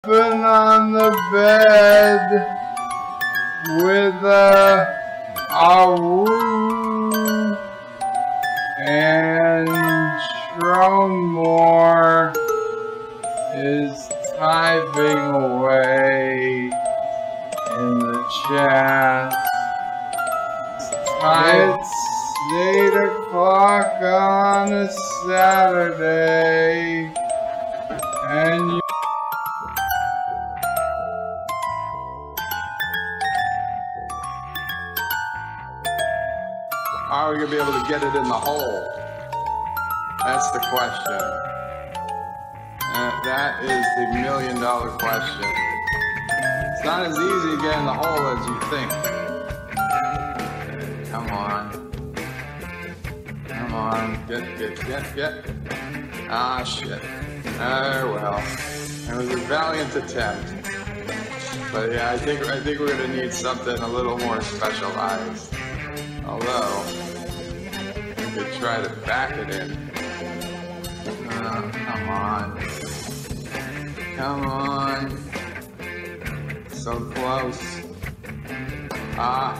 on the bed with a woo, and Moore is typing away in the chat. It's 8 o'clock on a Saturday, and you how are we going to be able to get it in the hole? That's the question. That is the million-dollar question. It's not as easy to get in the hole as you think. Come on. Come on. Get. Ah, shit. Oh, well. It was a valiant attempt. But yeah, I think we're going to need something a little more specialized. Although, we could try to back it in. Come on. Come on. So close. Ah.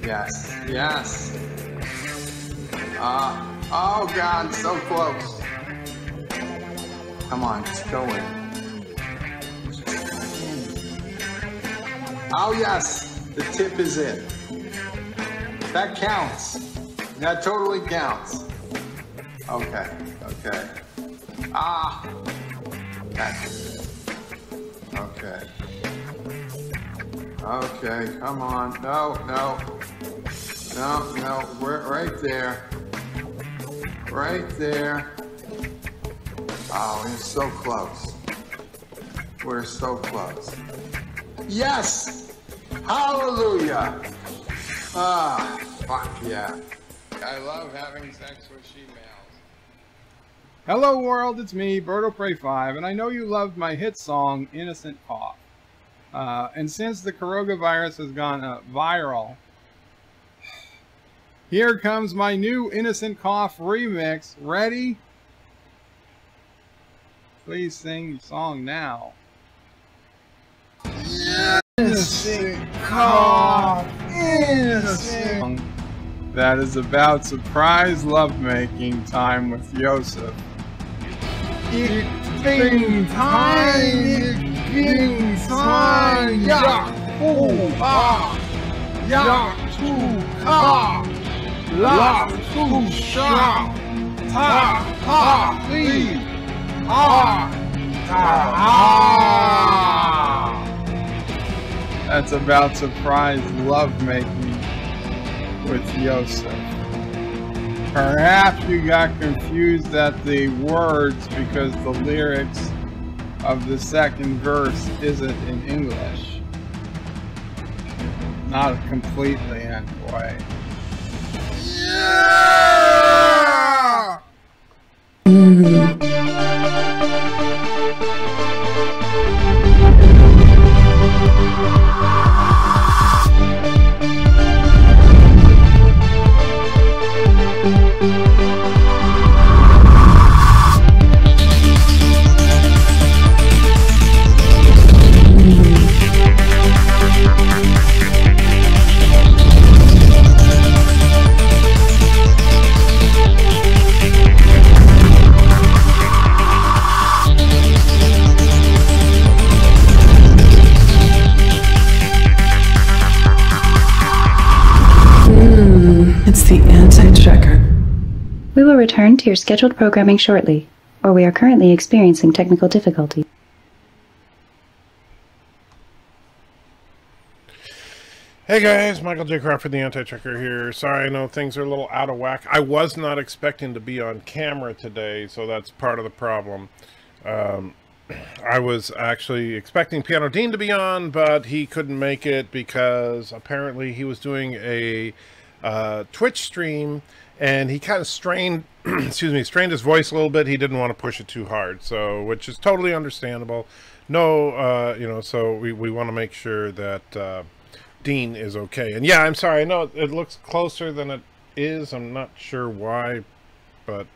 Yes. Yes. Oh God, so close. Come on, just go in. Oh yes, the tip is in. That counts. That totally counts. Okay, okay. Ah! That's it. Okay. Okay, come on. No. We're right there. Right there. Oh, we're so close. We're so close. Yes! Hallelujah! Ah, fuck yeah. I love having sex with she-males. Hello world, it's me, BirdoPray5, and I know you loved my hit song, Innocent Cough. And since the coronavirus has gone viral, here comes my new Innocent Cough remix. Ready? Please sing the song now. Innocent Cough, innocent. That is about surprise lovemaking time with Joseph. It's been time, ja, tu, ka, la, tu, sha, ta, li, That's about surprise lovemaking with Joseph. Perhaps you got confused at the words because the lyrics of the second verse isn't in English. Not completely, anyway. Yeah! It's the anti-checker. We will return to your scheduled programming shortly, or we are currently experiencing technical difficulty. Hey guys, Michael J. Crawford, the Anti-Checker here. Sorry, I know things are a little out of whack. I was not expecting to be on camera today, so that's part of the problem. I was actually expecting PianoDean to be on, but he couldn't make it because apparently he was doing a Twitch stream and he kind of strained strained his voice a little bit. He didn't want to push it too hard, so which is totally understandable. No, you know, so we want to make sure that Dean is okay. And yeah, I'm sorry, I know it looks closer than it is. I'm not sure why, but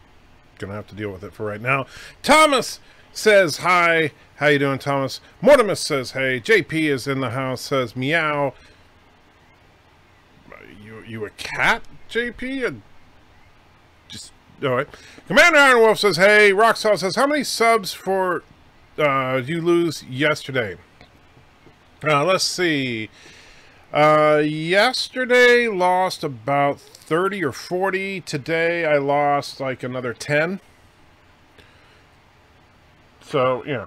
gonna have to deal with it for right now. Thomas says hi. How you doing, Thomas? Mortimus says hey. JP is in the house, says meow. You a cat, JP? Just all right. Commander Iron Wolf says hey. Roxall says how many subs for you lose yesterday? Let's see. Yesterday lost about 30 or 40. Today I lost like another 10. So, yeah.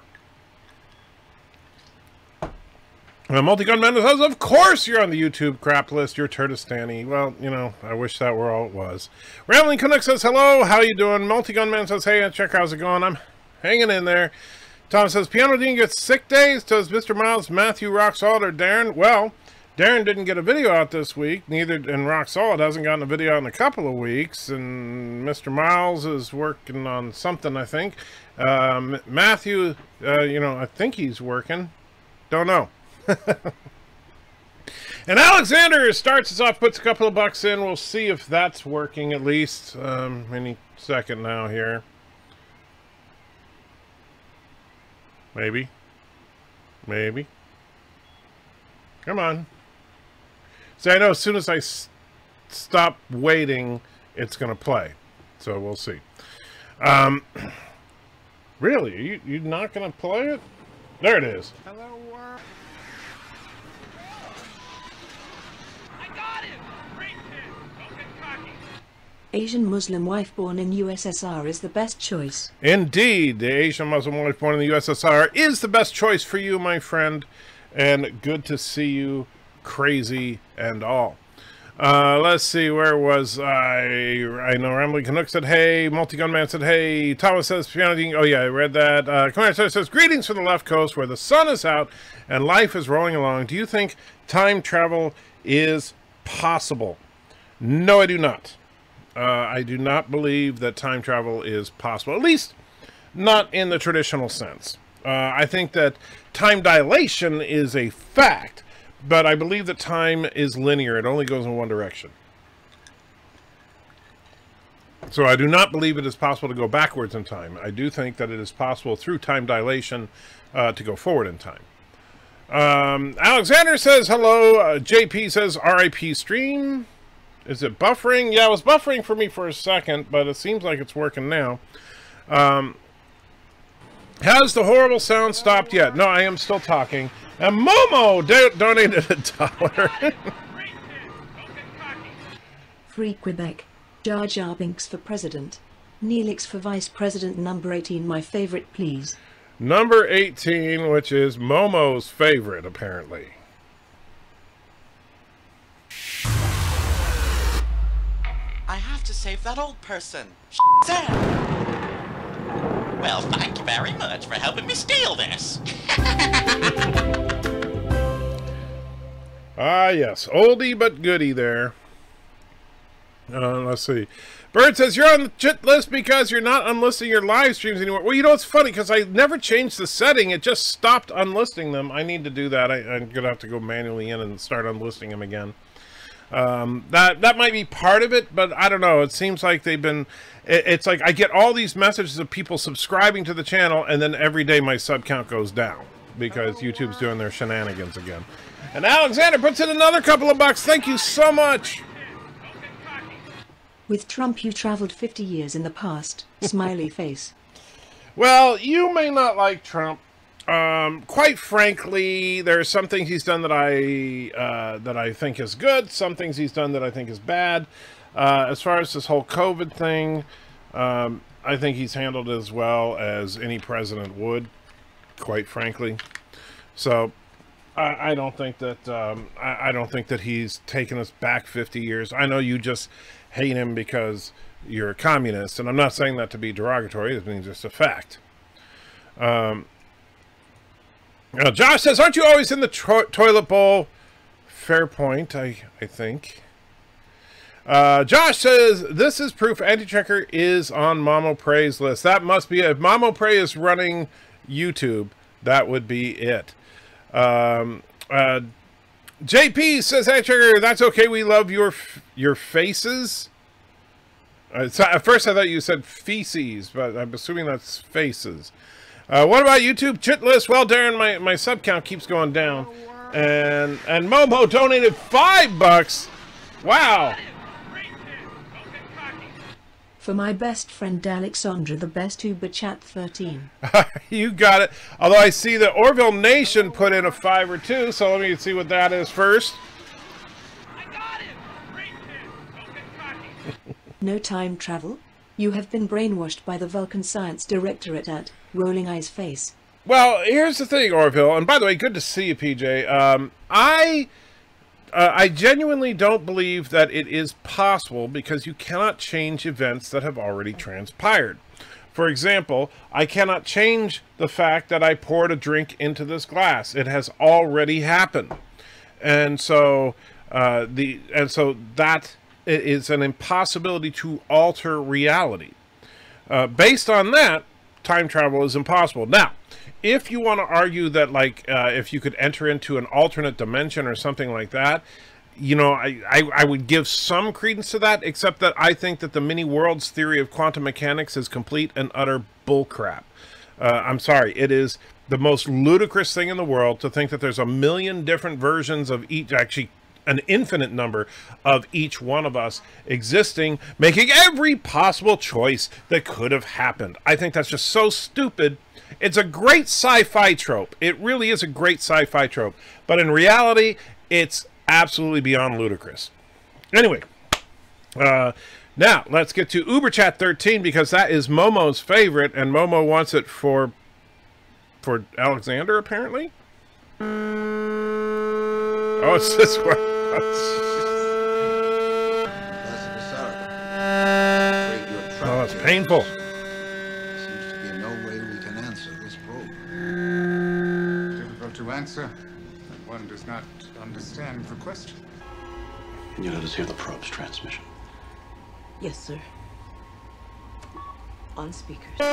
Multi-Gun Man says, of course you're on the YouTube crap list. You're Turtistani. Well, you know, I wish that were all it was. Rambling Canuck says, hello, how you doing? Multi-Gun Man says, hey, check, how's it going? I'm hanging in there. Tom says, PianoDean gets sick days. Does Mr. Miles, Matthew, Rock Solid, or Darren? Well, Darren didn't get a video out this week. Neither, and Rock Solid hasn't gotten a video out in a couple of weeks. And Mr. Miles is working on something, I think. Matthew, you know, I think he's working. Don't know. And Alexander starts us off, puts a couple of bucks in. We'll see if that's working at least any second now here. Maybe. Maybe. Come on. See, I know as soon as I stop waiting, it's going to play. So we'll see. Really? You're not going to play it? There it is. Hello, world. Asian Muslim wife born in USSR is the best choice. Indeed, the Asian Muslim wife born in the USSR is the best choice for you, my friend. And good to see you, crazy and all. Let's see, where was I know Rambling Canuck said hey, Multi-Gun Man said hey, Thomas says PianoDean, oh yeah, I read that. Commander says, greetings from the left coast where the sun is out and life is rolling along. Do you think time travel is possible? No, I do not. I do not believe that time travel is possible, at least not in the traditional sense. I think that time dilation is a fact, but I believe that time is linear. It only goes in one direction. So I do not believe it is possible to go backwards in time. I do think that it is possible through time dilation to go forward in time. Alexander says hello. JP says RIP stream. Is it buffering? Yeah, it was buffering for me for a second, but it seems like it's working now. Has the horrible sound stopped yet? No, I am still talking. And Momo donated $1. Free Quebec. Jar Jar Binks for president. Neelix for vice president. Number 18, my favorite, please. Number 18, which is Momo's favorite, apparently. I have to save that old person. Sam! Well, thank you very much for helping me steal this. Ah, yes. Oldie but goodie there. Let's see. Bird says, you're on the chit list because you're not unlisting your live streams anymore. Well, you know, it's funny because I never changed the setting. It just stopped unlisting them. I need to do that. I'm going to have to go manually in and start unlisting them again. That might be part of it, but I don't know. It seems like they've been... It's like I get all these messages of people subscribing to the channel, and then every day my sub count goes down because YouTube's doing their shenanigans again. And Alexander puts in another couple of bucks. Thank you so much. With Trump, you traveled 50 years in the past. Smiley face. Well, you may not like Trump. Quite frankly, there are some things he's done that I think is good. Some things he's done that I think is bad. As far as this whole COVID thing, I think he's handled it as well as any president would, quite frankly. So I don't think that I don't think that he's taken us back 50 years. I know you just hate him because you're a communist, and I'm not saying that to be derogatory. It means just a fact. Josh says, aren't you always in the toilet bowl? Fair point, I think. Josh says, this is proof Anti-Checker is on Mamo Prey's list. That must be it. If Mamo Prey is running YouTube, that would be it. JP says, Anti-Checker, that's okay. We love your faces. So at first I thought you said feces, but I'm assuming that's faces. What about YouTube? Chitlist. Well, Darren, my sub count keeps going down. And Momo donated $5. Wow. For my best friend Alexandra, the best Uber chat 13. You got it. Although I see that Orville Nation put in a 5 or 2, so let me see what that is first. I got it. Great hit. Don't get cocky. No time travel? You have been brainwashed by the Vulcan Science Directorate at Rolling Eyes Face. Well, here's the thing, Orville, and by the way, good to see you, PJ. I genuinely don't believe that it is possible because you cannot change events that have already transpired. For example, I cannot change the fact that I poured a drink into this glass. It has already happened. And so that is an impossibility to alter reality. Based on that, time travel is impossible. Now, if you want to argue that, like, if you could enter into an alternate dimension or something like that, you know, I would give some credence to that, except that I think that the many worlds theory of quantum mechanics is complete and utter bullcrap. I'm sorry, it is the most ludicrous thing in the world to think that there's a million different versions of each, actually an infinite number of each one of us existing, making every possible choice that could have happened. I think that's just so stupid. It's a great sci-fi trope. It really is a great sci-fi trope. But in reality, it's absolutely beyond ludicrous. Anyway, now let's get to Uber Chat 13 because that is Momo's favorite, and Momo wants it for Alexander, apparently. Oh, it's this one. Oh, it's painful. Seems to be no way we can answer this probe. Difficult to answer. One does not understand the question. Can you let us hear the probe's transmission? Yes, sir. On speakers. The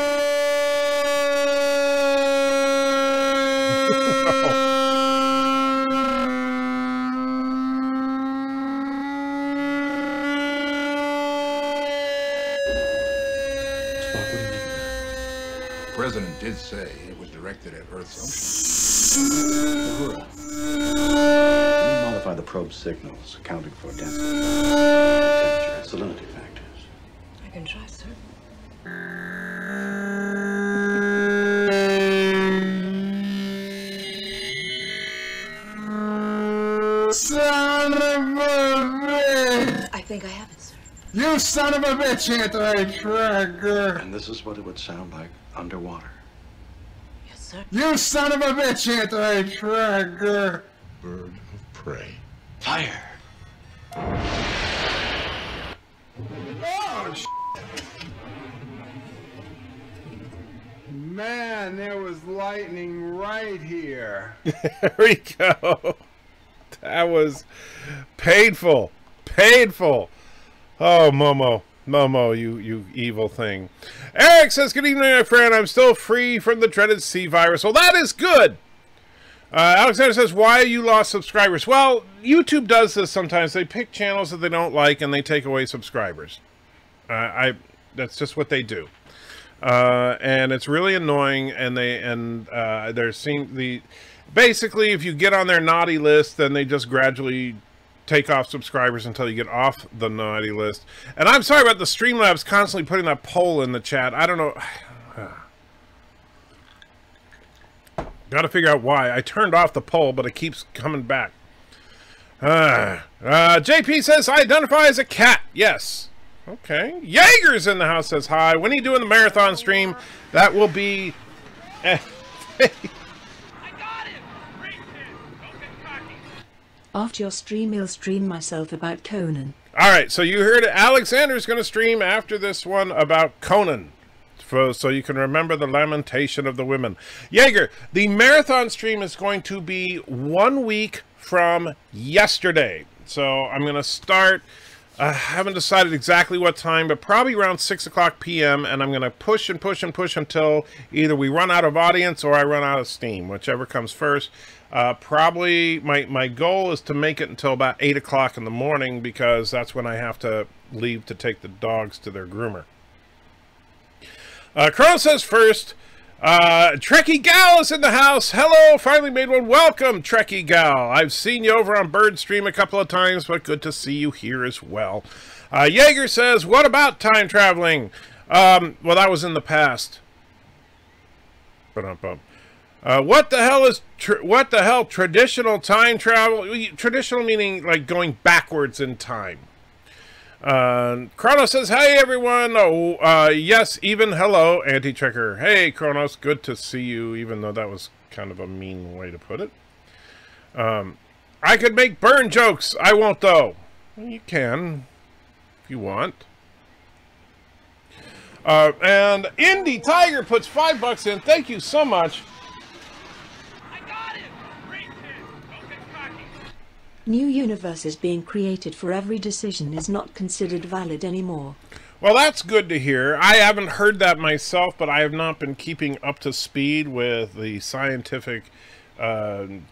president did say it was directed at Earth's ocean. Uhura, can you modify the probe's signals, accounting for density, temperature, and salinity factors? I can try, sir. Son of a bitch! I think I have it, sir. You son of a bitch, anti-tracker! And this is what it would sound like underwater. Yes, sir. You son of a bitch, anti-tracker! Bird of prey. Fire! Oh, man, there was lightning right here. There we go. That was painful. Painful. Oh, Momo. Momo, you evil thing. Eric says, good evening, my friend. I'm still free from the dreaded C virus. Well, that is good. Alexander says, why you lost subscribers? Well, YouTube does this sometimes. They pick channels that they don't like and they take away subscribers. That's just what they do. And it's really annoying. And basically, if you get on their naughty list, then they just gradually take off subscribers until you get off the naughty list. And I'm sorry about the Streamlabs constantly putting that poll in the chat. I don't know. Got to figure out why. I turned off the poll, but it keeps coming back. JP says, I identify as a cat. Yes. Okay. Jaeger's in the house, says hi. When are you doing the marathon stream? That will be... After your stream, I'll stream myself about Conan. All right, so you heard it. Alexander's going to stream after this one about Conan, so you can remember the lamentation of the women. Jaeger, the marathon stream is going to be 1 week from yesterday. So I'm going to start, I haven't decided exactly what time, but probably around 6 o'clock p.m. And I'm going to push and push and push until either we run out of audience or I run out of steam, whichever comes first. Probably my goal is to make it until about 8 o'clock in the morning because that's when I have to leave to take the dogs to their groomer. Carl says first, Trekkie Gal is in the house. Hello, finally made one. Welcome, Trekkie Gal. I've seen you over on Birdstream a couple of times, but good to see you here as well. Jaeger says, what about time traveling? Well, that was in the past. What the hell traditional time travel? Traditional meaning like going backwards in time. Kronos says, hey everyone. Oh, yes, even hello, Anti-Checker. Hey Kronos, good to see you, even though that was kind of a mean way to put it. I could make burn jokes. I won't though. Well, you can, if you want. And Indy Tiger puts $5 in. Thank you so much. New universes being created for every decision is not considered valid anymore. Well, that's good to hear. I haven't heard that myself, but I have not been keeping up to speed with the scientific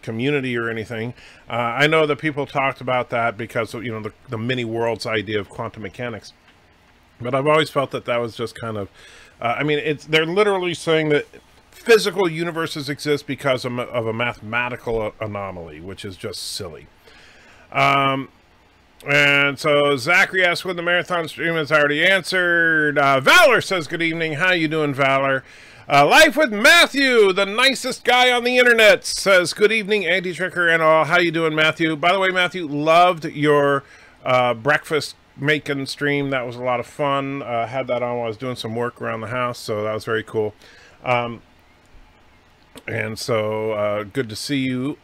community or anything. I know that people talked about that because of, you know, the mini worlds idea of quantum mechanics. But I've always felt that that was just kind of, I mean, they're literally saying that physical universes exist because of a mathematical anomaly, which is just silly. And so Zachary asks when the marathon stream is already answered. Valor says good evening. How you doing, Valor? Life with Matthew, the nicest guy on the internet, says good evening, Anti-Tricker and all. How you doing, Matthew? By the way, Matthew, loved your breakfast making stream. That was a lot of fun. Had that on while I was doing some work around the house, so that was very cool. And so good to see you.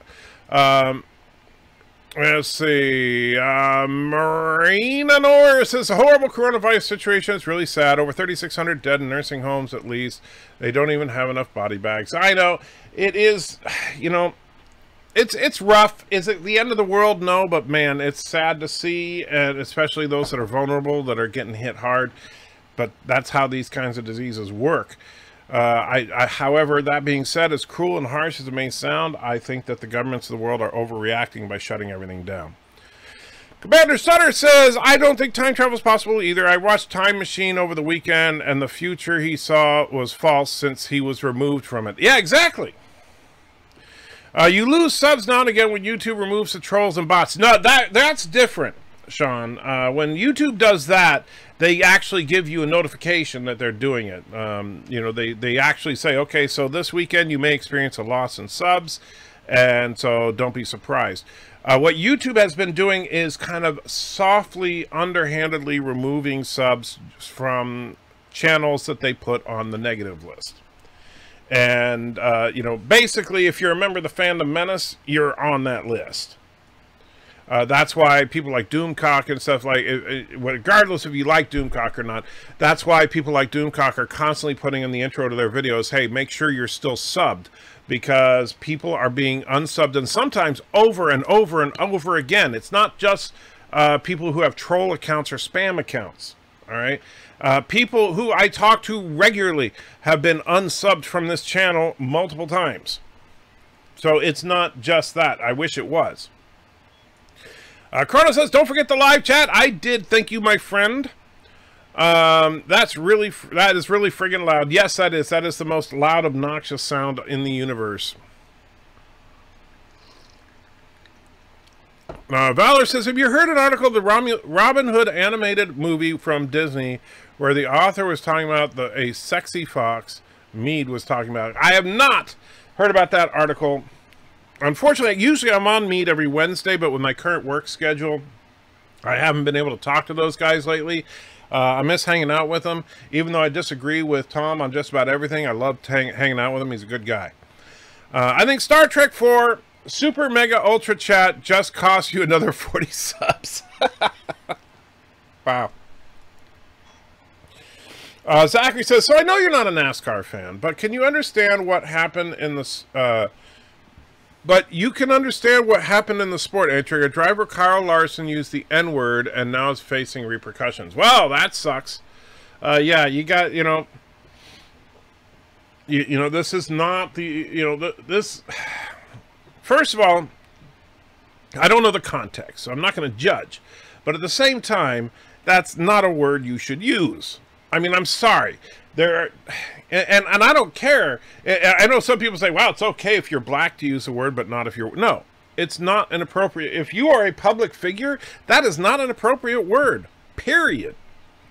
Let's see. Marina Norris says a horrible coronavirus situation. It's really sad. Over 3,600 dead in nursing homes at least. They don't even have enough body bags. I know. It is, you know, it's rough. Is it the end of the world? No, but man, it's sad to see, and especially those that are vulnerable, that are getting hit hard. But that's how these kinds of diseases work. However, that being said, as cruel and harsh as it may sound, I think that the governments of the world are overreacting by shutting everything down. Commander Sutter says, I don't think time travel is possible either. I watched Time Machine over the weekend, and the future he saw was false since he was removed from it. Yeah, exactly. You lose subs now and again when YouTube removes the trolls and bots. No, that's different, Sean. When YouTube does that, they actually give you a notification that they're doing it. You know, they actually say, okay, so this weekend you may experience a loss in subs, and so don't be surprised. What YouTube has been doing is kind of softly, underhandedly removing subs from channels that they put on the negative list. And, you know, basically, if you're a member of the Fandom Menace, you're on that list. That's why people like Doomcock and stuff like, regardless if you like Doomcock or not, that's why people like Doomcock are constantly putting in the intro to their videos, hey, make sure you're still subbed, because people are being unsubbed, and sometimes over and over and over again. It's not just people who have troll accounts or spam accounts, all right? People who I talk to regularly have been unsubbed from this channel multiple times. So it's not just that. I wish it was. Chrono says, don't forget the live chat. I did. Thank you, my friend. That is really friggin' loud. Yes, that is. That is the most loud, obnoxious sound in the universe. Valor says, have you heard an article of the Robin Hood animated movie from Disney where the author was talking about a sexy fox? Mead was talking about it. I have not heard about that article. Unfortunately, usually I'm on Mead every Wednesday, but with my current work schedule, I haven't been able to talk to those guys lately. I miss hanging out with them. Even though I disagree with Tom on just about everything, I love hanging out with him. He's a good guy. I think Star Trek 4 Super Mega Ultra Chat just cost you another 40 subs. Wow. Zachary says, so I know you're not a NASCAR fan, but can you understand what happened in this... But you can understand what happened in the sport, Antrigger. Driver Kyle Larson used the N-word and now is facing repercussions. Well, that sucks. Yeah, you got, you know... You know, this is not the... You know, this... First of all, I don't know the context, so I'm not going to judge. But at the same time, that's not a word you should use. I mean, I'm sorry. There are, and I don't care. I know some people say, well, it's okay if you're black to use the word, but not if you're... No, it's not an appropriate... If you are a public figure, that is not an appropriate word. Period.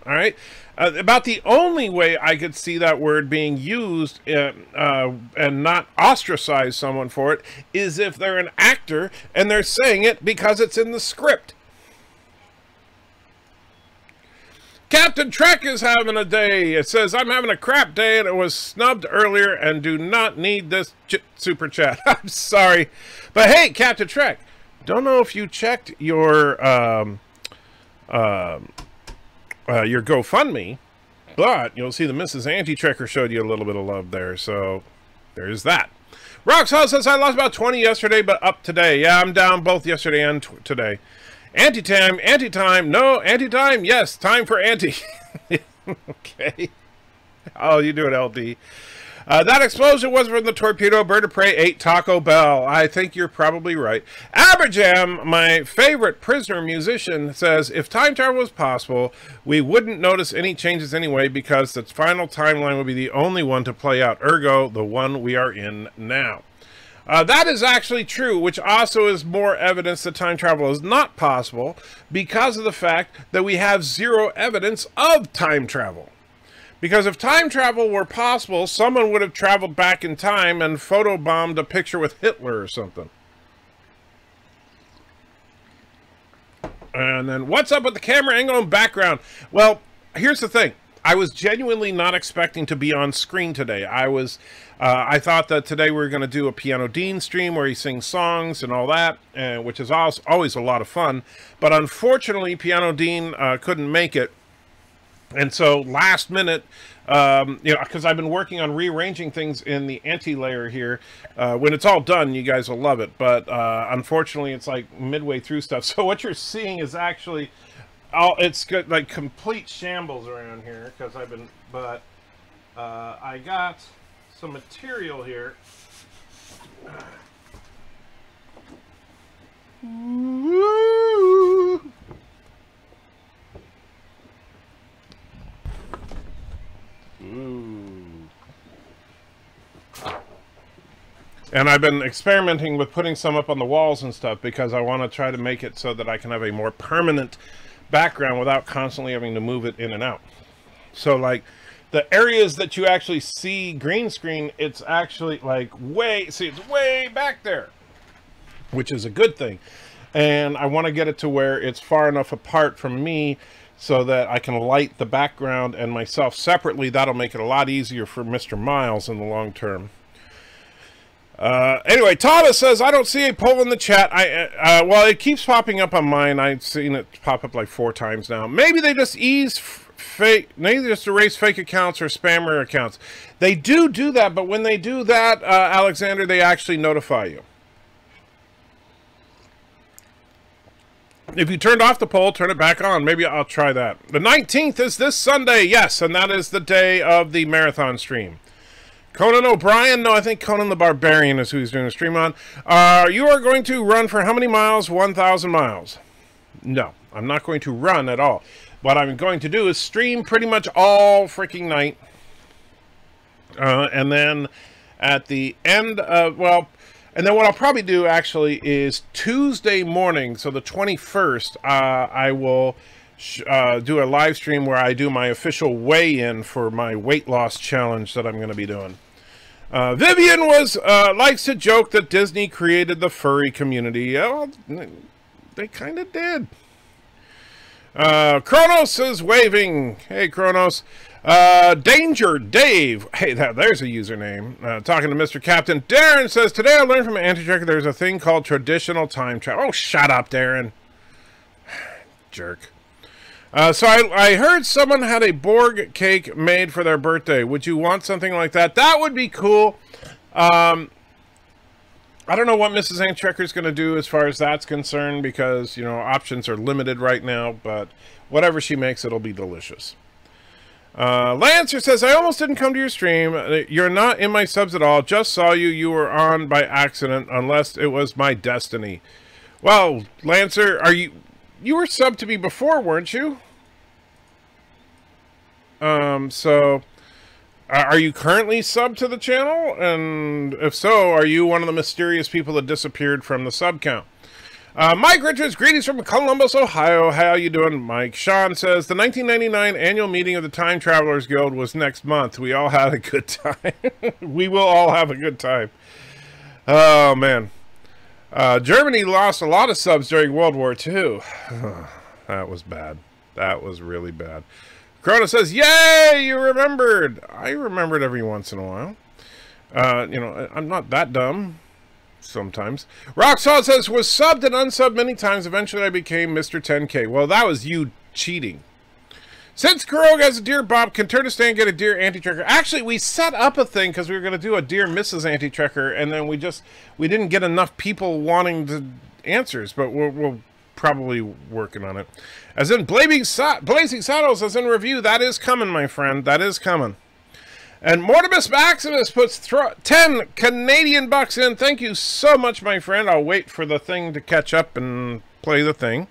All right? About the only way I could see that word being used and not ostracize someone for it is if they're an actor and they're saying it because it's in the script. Captain Trek is having a day. It says, I'm having a crap day and it was snubbed earlier and do not need this super chat. I'm sorry. But hey, Captain Trek, don't know if you checked your GoFundMe, but you'll see the Mrs. Anti-Trekker showed you a little bit of love there, so there's that. Roxhall says, I lost about 20 yesterday, but up today. Yeah, I'm down both yesterday and today. Anti-time, anti-time, no, anti-time, yes, time for anti. Okay. Oh, you do it, LD. That explosion was from the torpedo. Bird of Prey ate Taco Bell. I think you're probably right. Aberjam, my favorite prisoner musician, says, if time travel was possible, we wouldn't notice any changes anyway because the final timeline would be the only one to play out, ergo, the one we are in now. That is actually true, which also is more evidence that time travel is not possible because of the fact that we have zero evidence of time travel. Because if time travel were possible, someone would have traveled back in time and photobombed a picture with Hitler or something. And then, what's up with the camera angle and background? Well, here's the thing. I was genuinely not expecting to be on screen today. I thought that today we were going to do a PianoDean stream where he sings songs and all that, which is always a lot of fun. But unfortunately, PianoDean couldn't make it. And so last minute, you know, because I've been working on rearranging things in the anti-layer here. When it's all done, you guys will love it. But unfortunately, it's like midway through stuff. So what you're seeing is actually... Oh, it's good, like complete shambles around here because I've been, but I got some material here. Ooh. And I've been experimenting with putting some up on the walls and stuff because I want to try to make it so that I can have a more permanent background without constantly having to move it in and out. So like the areas that you actually see green screen, it's actually like it's way back there, which is a good thing. And I want to get it to where it's far enough apart from me so that I can light the background and myself separately. That'll make it a lot easier for Mr. Miles in the long term. Anyway, Thomas says, I don't see a poll in the chat. Well, it keeps popping up on mine. I've seen it pop up like 4 times now. Maybe they just erase fake accounts or spammer accounts. They do that, but when they do that, Alexander, they actually notify you. If you turned off the poll, turn it back on. Maybe I'll try that. The 19th is this Sunday, yes, and that is the day of the marathon stream. Conan O'Brien? No, I think Conan the Barbarian is who he's doing a stream on. You are going to run for how many miles? 1,000 miles. No, I'm not going to run at all. What I'm going to do is stream pretty much all freaking night. And then at the end of, well, and then what I'll probably do actually is Tuesday morning, so the 21st, I will do a live stream where I do my official weigh-in for my weight loss challenge that I'm going to be doing. Vivian likes to joke that Disney created the furry community. Well, they kind of did. Kronos is waving. Hey, Kronos. Danger Dave. Hey, there's a username. Talking to Mr. Captain. Darren says, today I learned from Anti-Trekker there's a thing called traditional time travel. Oh, shut up, Darren. Jerk. So I heard someone had a Borg cake made for their birthday. Would you want something like that? That would be cool. I don't know what Mrs. Anti-Trekker is going to do as far as that's concerned because, you know, options are limited right now, but whatever she makes, it'll be delicious. Lancer says, I almost didn't come to your stream. You're not in my subs at all. Just saw you. You were on by accident, unless it was my destiny. Well, Lancer, you were subbed to me before, weren't you? So, are you currently subbed to the channel? And if so, are you one of the mysterious people that disappeared from the sub count? Mike Richards, greetings from Columbus, Ohio. How you doing, Mike? Sean says, the 1999 annual meeting of the Time Travelers Guild was next month. We all had a good time. We will all have a good time. Oh, man. Germany lost a lot of subs during World War II. That was bad. That was really bad. Corona says, yay, you remembered. I remembered every once in a while. You know, I'm not that dumb. Sometimes. Rocksalt says, was subbed and unsubbed many times. Eventually I became Mr. 10K. Well, that was you cheating. Since Kuroga has a Dear Bob, can Turnistan get a Dear Anti-Trekker? Actually, we set up a thing because we were going to do a Dear Mrs. Anti-Trekker, and then we didn't get enough people wanting the answers, but we'll probably working on it. As in Blazing Saddles, as in review, that is coming, my friend. That is coming. And Mortimus Maximus puts 10 Canadian bucks in. Thank you so much, my friend. I'll wait for the thing to catch up and play the thing.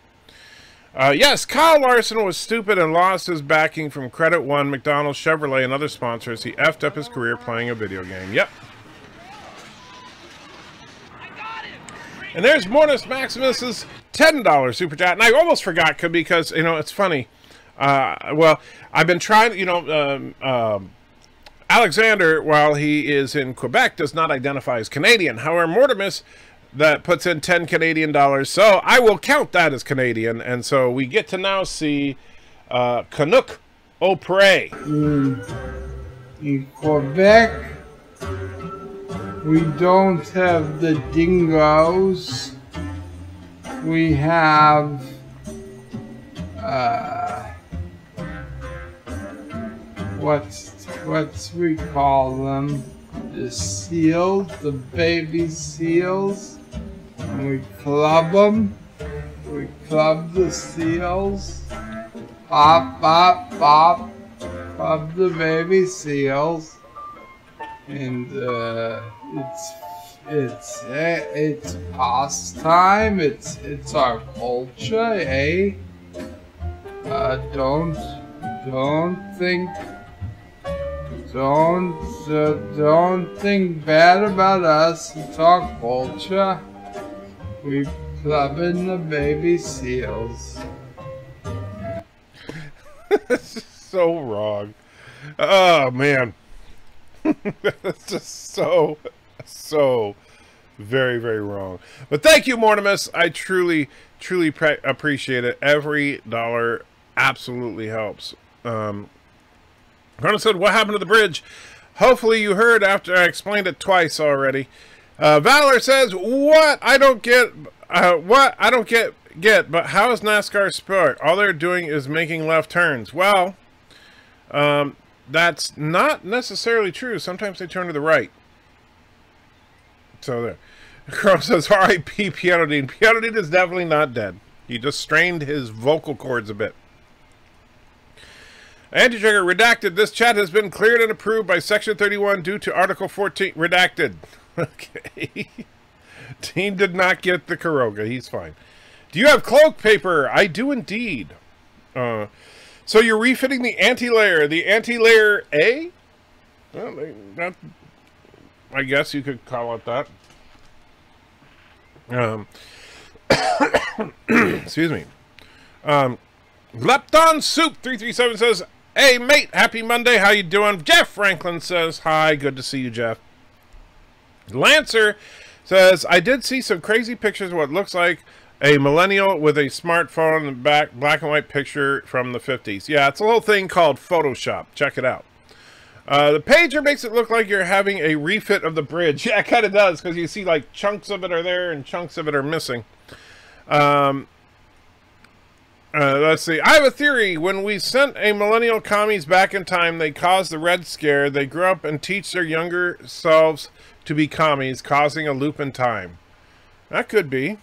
Yes, Kyle Larson was stupid and lost his backing from Credit One, McDonald's, Chevrolet, and other sponsors. He effed up his career playing a video game. Yep. And there's Mortimus Maximus's $10 super chat. And I almost forgot because, you know, it's funny. Well, I've been trying, you know, Alexander, while he is in Quebec, does not identify as Canadian. However, Mortimus, that puts in 10 Canadian dollars, so I will count that as Canadian. And so we get to now see Canuck O'Prey. In Quebec, we don't have the dingoes. We have what's we call them? The seals, the baby seals. And we club them. We club the seals. Pop, pop, pop. Club the baby seals. And it's pastime. It's our culture, eh? Don't think bad about us. It's our culture. We clubbing the baby seals. So wrong. Oh man. That's just so very, very wrong. But thank you, Mortimus. I truly appreciate it. Every dollar absolutely helps. Ronna said, what happened to the bridge? Hopefully you heard after I explained it twice already. Valor says, what I don't get, but how is NASCAR sport? All they're doing is making left turns. Well, that's not necessarily true. Sometimes they turn to the right. So there. Crow says, R.I.P. PianoDean. PianoDean is definitely not dead. He just strained his vocal cords a bit. Anti-Trigger redacted. This chat has been cleared and approved by Section 31 due to Article 14. Redacted. Okay. Dean did not get the Kuroga. He's fine. Do you have cloak paper? I do indeed. So you're refitting the anti-layer. The anti-layer A? Well, I guess you could call it that. Excuse me. Lepton Soup 337 says, hey mate, happy Monday, how you doing? Jeff Franklin says, hi, good to see you, Jeff. Lancer says, I did see some crazy pictures of what looks like a millennial with a smartphone in the back, black and white picture from the 50s. Yeah, it's a little thing called Photoshop. Check it out. The pager makes it look like you're having a refit of the bridge. Yeah, it kind of does, because you see like chunks of it are there and chunks of it are missing. Let's see. I have a theory. When we sent a millennial commies back in time, they caused the Red Scare. They grew up and teach their younger selves to be commies, causing a loop in time. That could be.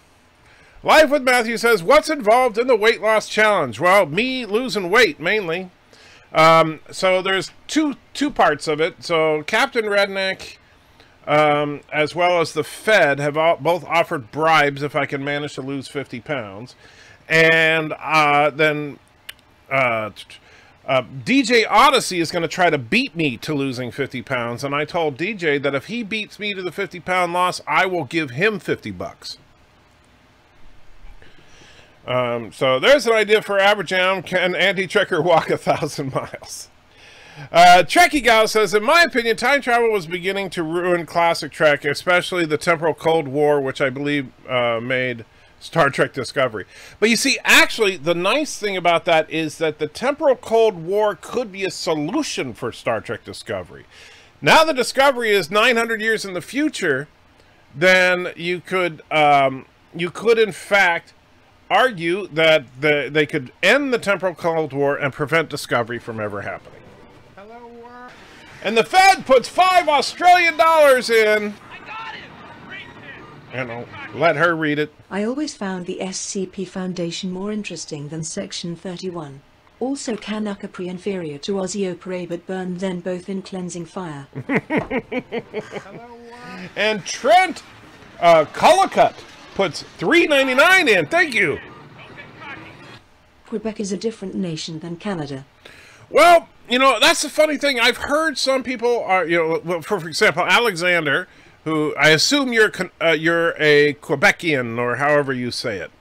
Life with Matthew says, what's involved in the weight loss challenge? Well, me losing weight, mainly. So there's two parts of it. So Captain Redneck, as well as the Fed, have both offered bribes if I can manage to lose 50 pounds. And then DJ Odyssey is going to try to beat me to losing 50 pounds, and I told DJ that if he beats me to the 50-pound loss, I will give him 50 bucks. So there's an idea for Aberjam. Can Anti-Trekker walk 1,000 miles? Trekkie Gal says, in my opinion, time travel was beginning to ruin classic Trek, especially the temporal Cold War, which I believe made Star Trek Discovery. But you see, actually, the nice thing about that is that the temporal Cold War could be a solution for Star Trek Discovery. Now the Discovery is 900 years in the future, then you could in fact argue that they could end the temporal Cold War and prevent Discovery from ever happening. Hello, world. And the Fed puts $5 Australian in. And I'll let her read it. I always found the SCP Foundation more interesting than Section 31. Also CASHAPP inferior to Ozyopre but burned then both in cleansing fire. And Trent Cullicut puts $3.99 in. Thank you. Quebec is a different nation than Canada. Well, you know, that's the funny thing. I've heard some people are, you know, for example, Alexander, who I assume you're a Quebecian or however you say it.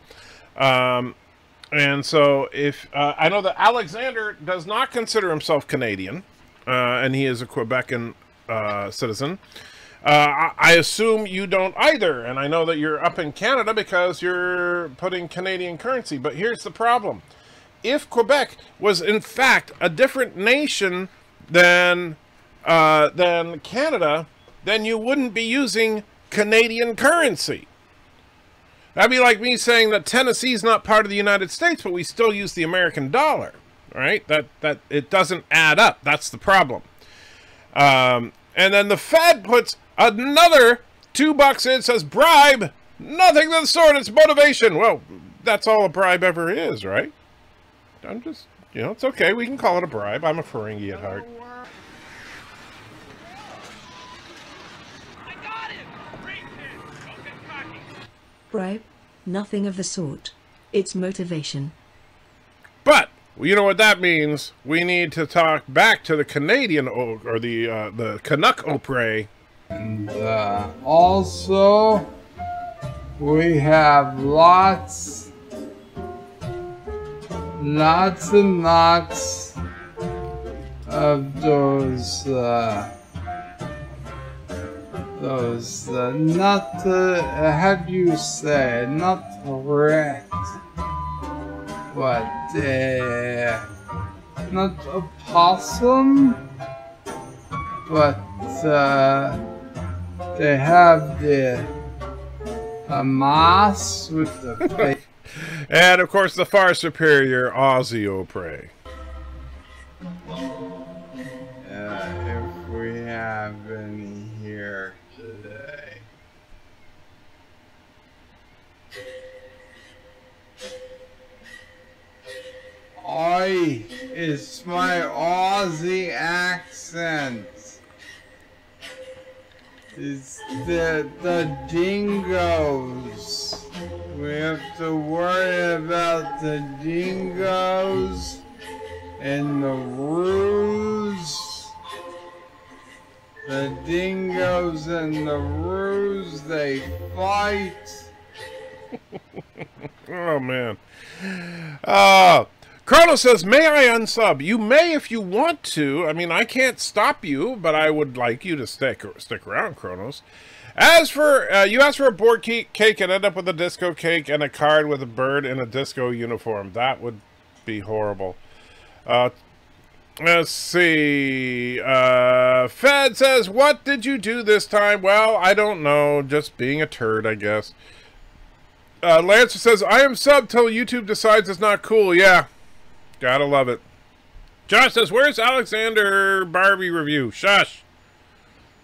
And so if I know that Alexander does not consider himself Canadian, and he is a Quebecan citizen. I assume you don't either, and I know that you're up in Canada because you're putting Canadian currency. But here's the problem. If Quebec was in fact a different nation than Canada, then you wouldn't be using Canadian currency. That'd be like me saying that Tennessee's not part of the United States, but we still use the American dollar, right? That it doesn't add up. That's the problem. And then the Fed puts another $2 in, says bribe, nothing of the sort. It's motivation. Well, that's all a bribe ever is, right? I'm just, you know, it's okay. We can call it a bribe. I'm a Ferengi at heart. Bribe? Nothing of the sort. It's motivation. But you know what that means. We need to talk back to the Canadian or the Canuck Opry. And also, we have lots and lots of those not how do you say, not correct, what, not a possum, but they have the moss with the face. And of course the far superior Ozyopre. If we have any here today. Oi, it's my Aussie accent. It's the dingoes. We have to worry about the dingoes and the roos. The dingoes and the roos, they fight. Oh, man. Chronos says, may I unsub? You may if you want to. I mean, I can't stop you, but I would like you to stick around, Chronos. As for, you asked for a board cake and end up with a disco cake and a card with a bird in a disco uniform. That would be horrible. Let's see. Fed says, what did you do this time? Well, I don't know. Just being a turd, I guess. Lancer says, I am sub till YouTube decides it's not cool. Yeah. Gotta love it. Josh says, where's Alexander Barbie review? Shush.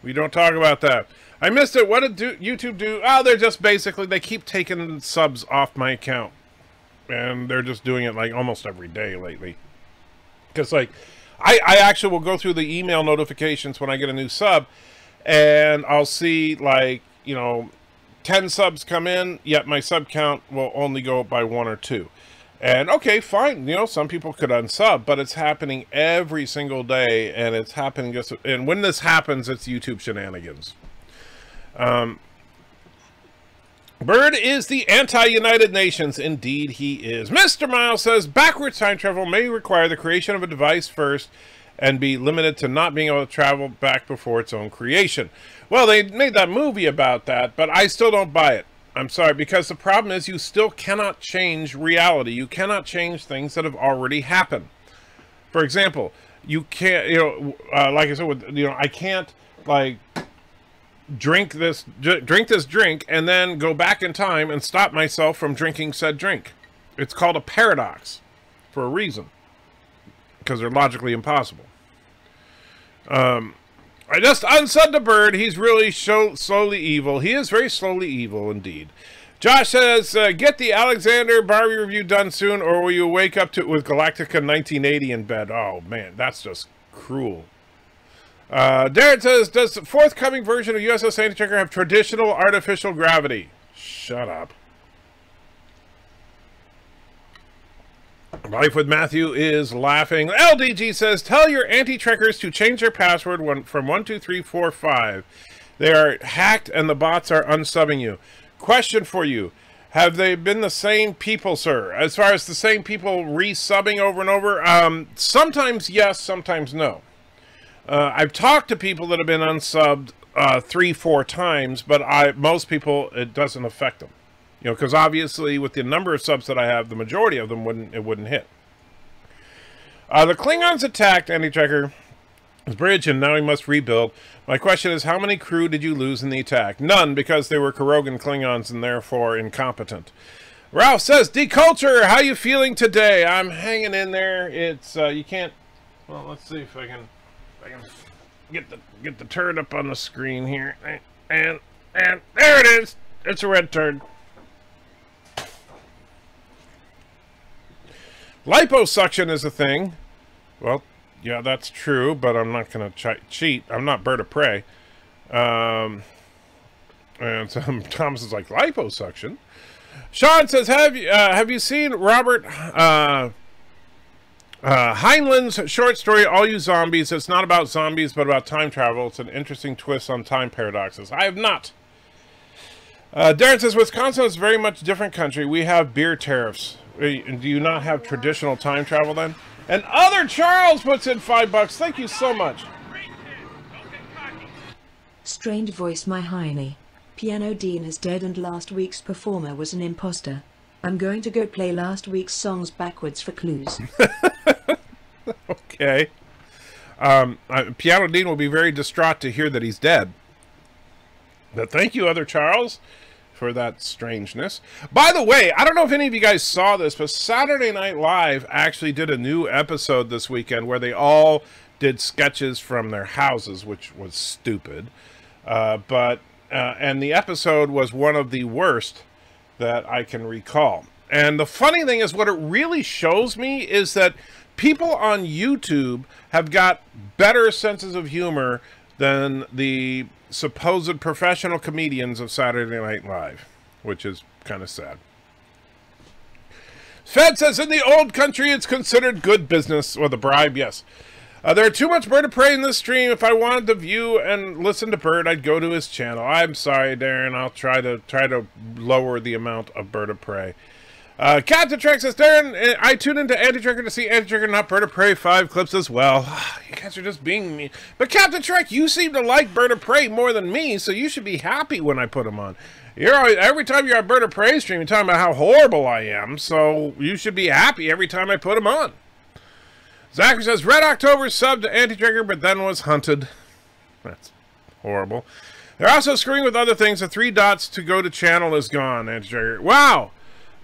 We don't talk about that. I missed it. What did YouTube do? Oh, they're just basically, they keep taking subs off my account. And they're just doing it like almost every day lately. Because like, I actually will go through the email notifications when I get a new sub. And I'll see like, you know, 10 subs come in, yet my sub count will only go up by 1 or 2. And okay, fine, you know, some people could unsub, but it's happening every single day, and it's happening just, and when this happens, it's YouTube shenanigans. Bird is the anti-United Nations. Indeed, he is. Mr. Miles says, backwards time travel may require the creation of a device first and be limited to not being able to travel back before its own creation. Well, they made that movie about that, but I still don't buy it. I'm sorry, because the problem is you still cannot change reality. You cannot change things that have already happened. For example, you can't, you know, like I said, with, you know, I can't, like, drink this drink and then go back in time and stop myself from drinking said drink. It's called a paradox for a reason, because they're logically impossible. I just unsubbed the Bird. He's really slowly evil. He is very slowly evil indeed. Josh says, get the Alexander Barbie review done soon, or will you wake up to it with Galactica 1980 in bed? Oh man, that's just cruel. Darren says, does the forthcoming version of USS Anti-Checker have traditional artificial gravity? Shut up. Life with Matthew is laughing. LDG says, tell your anti-trekkers to change their password from 12345. They are hacked and the bots are unsubbing you. Question for you. Have they been the same people, sir? As far as the same people resubbing over and over? Sometimes yes, sometimes no. I've talked to people that have been unsubbed 3-4 times, but most people, it doesn't affect them. You know, because obviously with the number of subs that I have, the majority of them wouldn't hit. The Klingons attacked Anti-Checker bridge and now he must rebuild. My question is, how many crew did you lose in the attack? None, because they were Kurogan Klingons and therefore incompetent. Ralph says, Deculture, how you feeling today? I'm hanging in there. It's you can't. Well, let's see if I can get the turd up on the screen here, and there it is. It's a red turd. Liposuction is a thing. Well, yeah, that's true, but I'm not going to cheat. I'm not Bird of Prey. And so Thomas is like, liposuction? Sean says, have you seen Robert Heinlein's short story, All You Zombies? It's not about zombies, but about time travel. It's an interesting twist on time paradoxes. I have not. Darren says, Wisconsin is a very much different country. We have beer tariffs. Do you not have traditional time travel then? And Other Charles puts in $5. Thank you so much. Strained voice, my hiney. PianoDean is dead and last week's performer was an imposter. I'm going to go play last week's songs backwards for clues. Okay. PianoDean will be very distraught to hear that he's dead. But thank you, Other Charles, for that strangeness. By the way, I don't know if any of you guys saw this, but Saturday Night Live actually did a new episode this weekend where they all did sketches from their houses, which was stupid. And the episode was one of the worst that I can recall. And the funny thing is, what it really shows me is that people on YouTube have got better senses of humor than the supposed professional comedians of Saturday Night Live, which is kind of sad. Fed says, in the old country, it's considered good business. Or the bribe, yes. There are too much Bird of Prey in this stream. If I wanted to view and listen to Bird, I'd go to his channel. I'm sorry, Darren. I'll try to lower the amount of Bird of Prey. Captain Trek says, Darren, I tuned into Anti-Trekker to see Anti-Trekker, not Bird of Prey 5 clips as well. You guys are just being mean. But Captain Trek, you seem to like Bird of Prey more than me, so you should be happy when I put them on. Every time you're on Bird of Prey stream, you're talking about how horrible I am, so you should be happy every time I put them on. Zachary says, Red October subbed to Anti-Trekker, but then was hunted. That's horrible. They're also screwing with other things. The 3 dots to go to channel is gone, Anti-Trekker. Wow!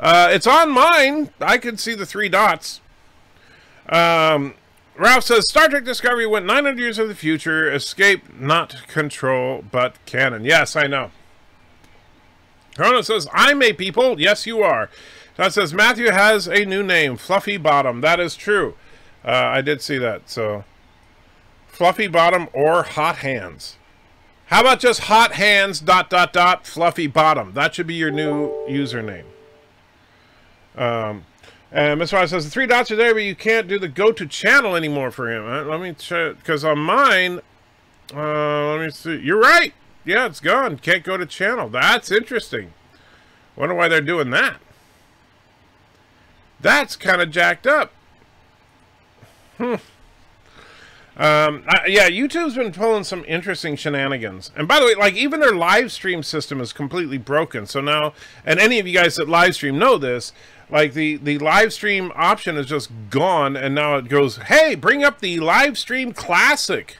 It's on mine. I can see the 3 dots. Ralph says, Star Trek Discovery went 900 years into the future. Escape, not control, but canon. Yes, I know. Corona says, I'm a people. Yes, you are. That says, Matthew has a new name, Fluffy Bottom. That is true. I did see that. So, Fluffy Bottom or Hot Hands. How about just Hot Hands, ... Fluffy Bottom? That should be your new username. And Mr. Wise says, the 3 dots are there, but you can't do the go-to channel anymore for him. Let me check, because on mine, let me see. You're right. Yeah, it's gone. Can't go to channel. That's interesting. Wonder why they're doing that. That's kind of jacked up. Yeah, YouTube's been pulling some interesting shenanigans. And by the way, like, even their live stream system is completely broken. So now, and any of you guys that live stream know this, like, the live stream option is just gone, and now it goes, hey, bring up the live stream classic.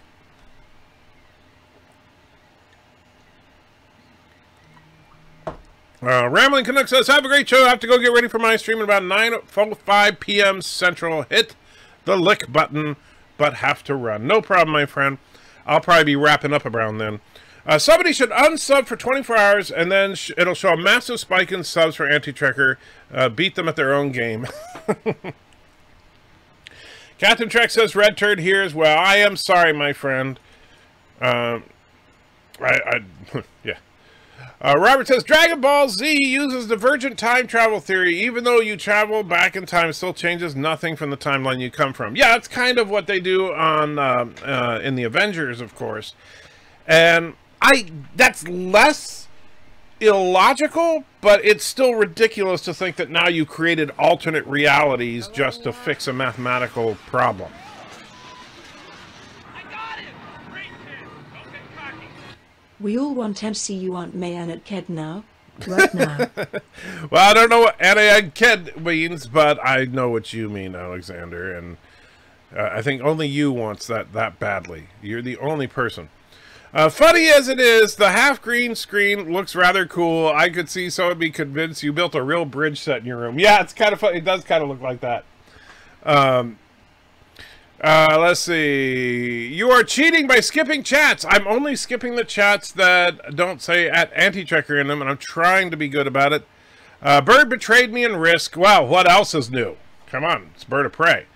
Rambling Canuck says, have a great show. I have to go get ready for my stream at about 9:05 p.m. Central. Hit the lick button, but have to run. No problem, my friend. I'll probably be wrapping up around then. Somebody should unsub for 24 hours, and then it'll show a massive spike in subs for Anti-Trekker. Beat them at their own game. Captain Trek says, red turd here as well. I am sorry, my friend. Yeah. Robert says, Dragon Ball Z uses divergent time travel theory. Even though you travel back in time, it still changes nothing from the timeline you come from. Yeah, that's kind of what they do on in the Avengers, of course. And that's less illogical, but it's still ridiculous to think that now you created alternate realities just to fix a mathematical problem. We all want MCU Aunt May and at Ked now. Right now. Well, I don't know what Aunt Ked means, but I know what you mean, Alexander. And I think only you wants that badly. You're the only person. Funny as it is, the half-green screen looks rather cool. I could see someone be convinced you built a real bridge set in your room. Yeah, it's kind of funny. It does kind of look like that. Let's see. You are cheating by skipping chats. I'm only skipping the chats that don't say at Anti-Trekker in them, and I'm trying to be good about it. Bird betrayed me in Risk. Wow, what else is new? Come on, it's Bird of Prey.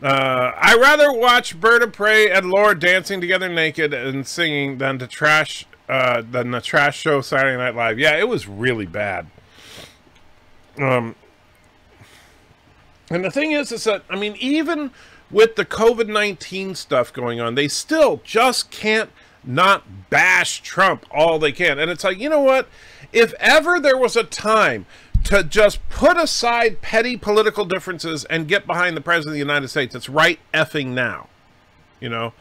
I rather watch Bird of Prey and Laura dancing together naked and singing than the trash show Saturday Night Live. Yeah, it was really bad. And the thing is that, I mean, even with the COVID-19 stuff going on, they still just can't not bash Trump all they can. And it's like, you know what? If ever there was a time to just put aside petty political differences and get behind the President of the United States, it's right effing now. You know,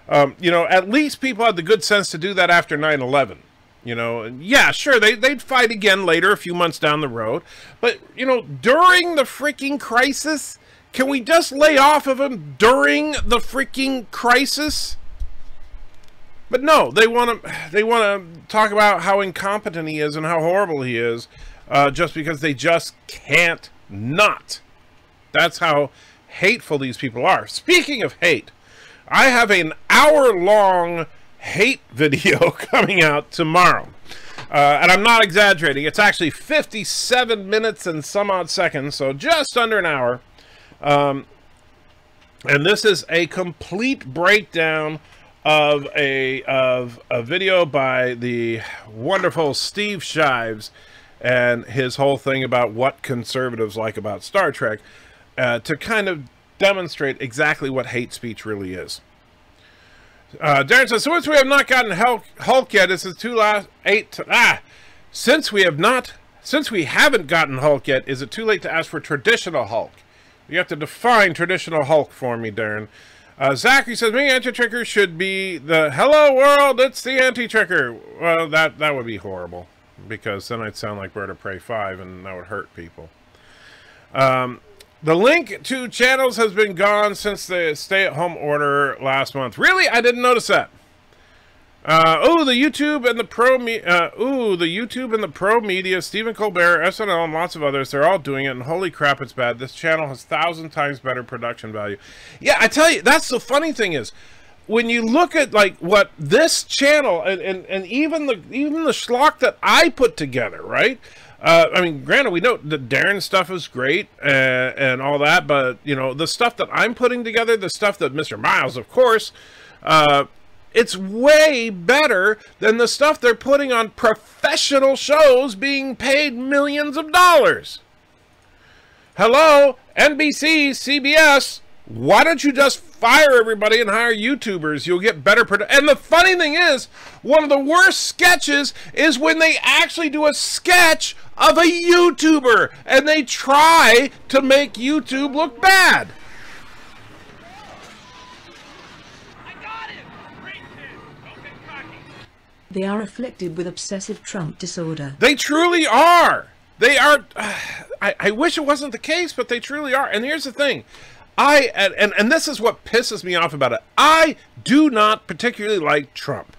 at least people had the good sense to do that after 9/11. You know, yeah, sure, they'd fight again later, a few months down the road. But, you know, during the freaking crisis, can we just lay off of him during the freaking crisis? But no, they want to talk about how incompetent he is and how horrible he is, just because they just can't not. That's how hateful these people are. Speaking of hate, I have an hour-long hate video coming out tomorrow. And I'm not exaggerating. It's actually 57 minutes and some odd seconds, so just under an hour. And this is a complete breakdown of a video by the wonderful Steve Shives and his whole thing about what conservatives like about Star Trek, to kind of demonstrate exactly what hate speech really is. Darren says, since we have not gotten Hulk yet, this is since we haven't gotten Hulk yet, is it too late to ask for traditional Hulk? You have to define traditional Hulk for me, Darren. Zachary says, maybe Anti-Trekker should be the hello world, it's the Anti-Trekker. Well, that would be horrible, because then I'd sound like Bird of Prey 5, and that would hurt people. The link to channels has been gone since the stay-at-home order last month. Really? I didn't notice that. Oh, the YouTube and the pro media, Stephen Colbert, SNL, and lots of others, they're all doing it, and holy crap, it's bad. This channel has 1,000 times better production value. Yeah, I tell you, that's the funny thing is, when you look at like what this channel and even the schlock that I put together, right? I mean, granted, we know the Darren stuff is great and all that, but you know, the stuff that I'm putting together, the stuff that Mr. Miles, of course, it's way better than the stuff they're putting on professional shows being paid millions of dollars. Hello, NBC, CBS, why don't you just fire everybody and hire YouTubers? You'll get better and the funny thing is, one of the worst sketches is when they actually do a sketch of a YouTuber and they try to make YouTube look bad. They are afflicted with obsessive Trump disorder. They truly are. They are. I wish it wasn't the case, but they truly are. And here's the thing. And this is what pisses me off about it. I do not particularly like Trump.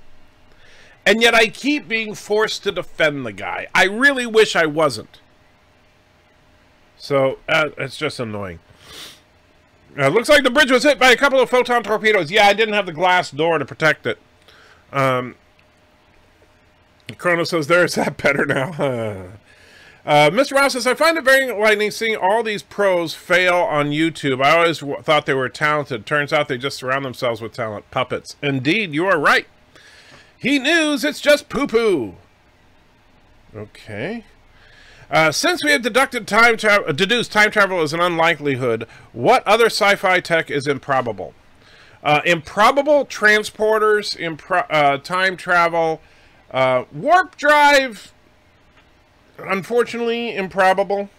And yet I keep being forced to defend the guy. I really wish I wasn't. So, it's just annoying. Looks like the bridge was hit by a couple of photon torpedoes. Yeah, I didn't have the glass door to protect it. Chrono says, there's that better now. Mr. Rouse says, I find it very enlightening seeing all these pros fail on YouTube. I always thought they were talented. Turns out they just surround themselves with talent. Puppets. Indeed, you are right. He News, it's just poo-poo. Okay. Since we have deducted deduced time travel as an unlikelihood, what other sci-fi tech is improbable? Improbable transporters, time travel, warp drive, unfortunately, improbable.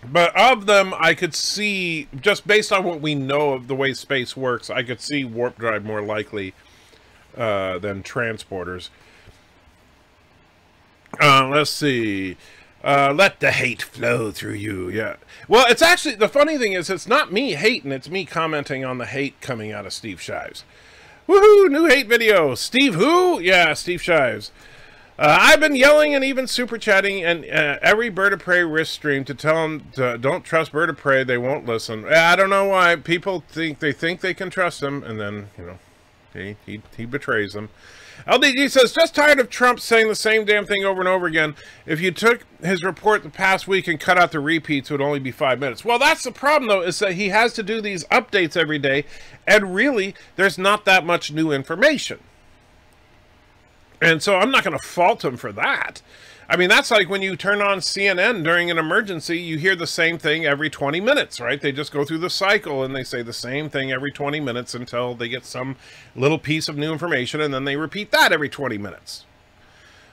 But of them, I could see, just based on what we know of the way space works, I could see warp drive more likely than transporters. Let's see. Let the hate flow through you. Yeah. Well, it's actually, the funny thing is, it's not me hating, it's me commenting on the hate coming out of Steve Shives. Woohoo! New hate video. Steve who? Yeah, Steve Shives. I've been yelling and even super chatting and every Bird of Prey risk stream to tell them don't trust Bird of Prey. They won't listen. I don't know why people think they can trust him, and then you know he betrays them. LDG says, just tired of Trump saying the same damn thing over and over again. If you took his report the past week and cut out the repeats, it would only be 5 minutes. Well, that's the problem, though, is that he has to do these updates every day, and really, there's not that much new information. And so I'm not going to fault him for that. I mean, that's like when you turn on CNN during an emergency, you hear the same thing every 20 minutes, right? They just go through the cycle and they say the same thing every 20 minutes until they get some little piece of new information, and then they repeat that every 20 minutes.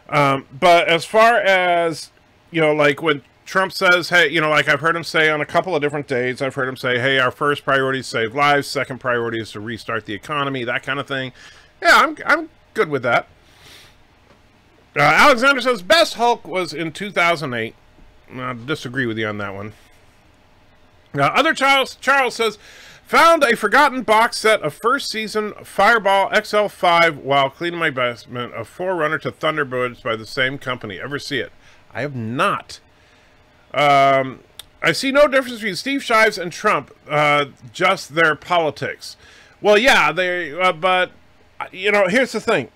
But as far as, you know, like when Trump says, hey, you know, like I've heard him say on a couple of different days, I've heard him say, hey, our first priority is to save lives, second priority is to restart the economy, that kind of thing. Yeah, I'm good with that. Alexander says, best Hulk was in 2008. I disagree with you on that one. Other Charles says, found a forgotten box set of first season Fireball XL5 while cleaning my basement, a forerunner to Thunderbirds by the same company. Ever see it? I have not. I see no difference between Steve Shives and Trump, just their politics. Well, yeah, but, you know, here's the thing.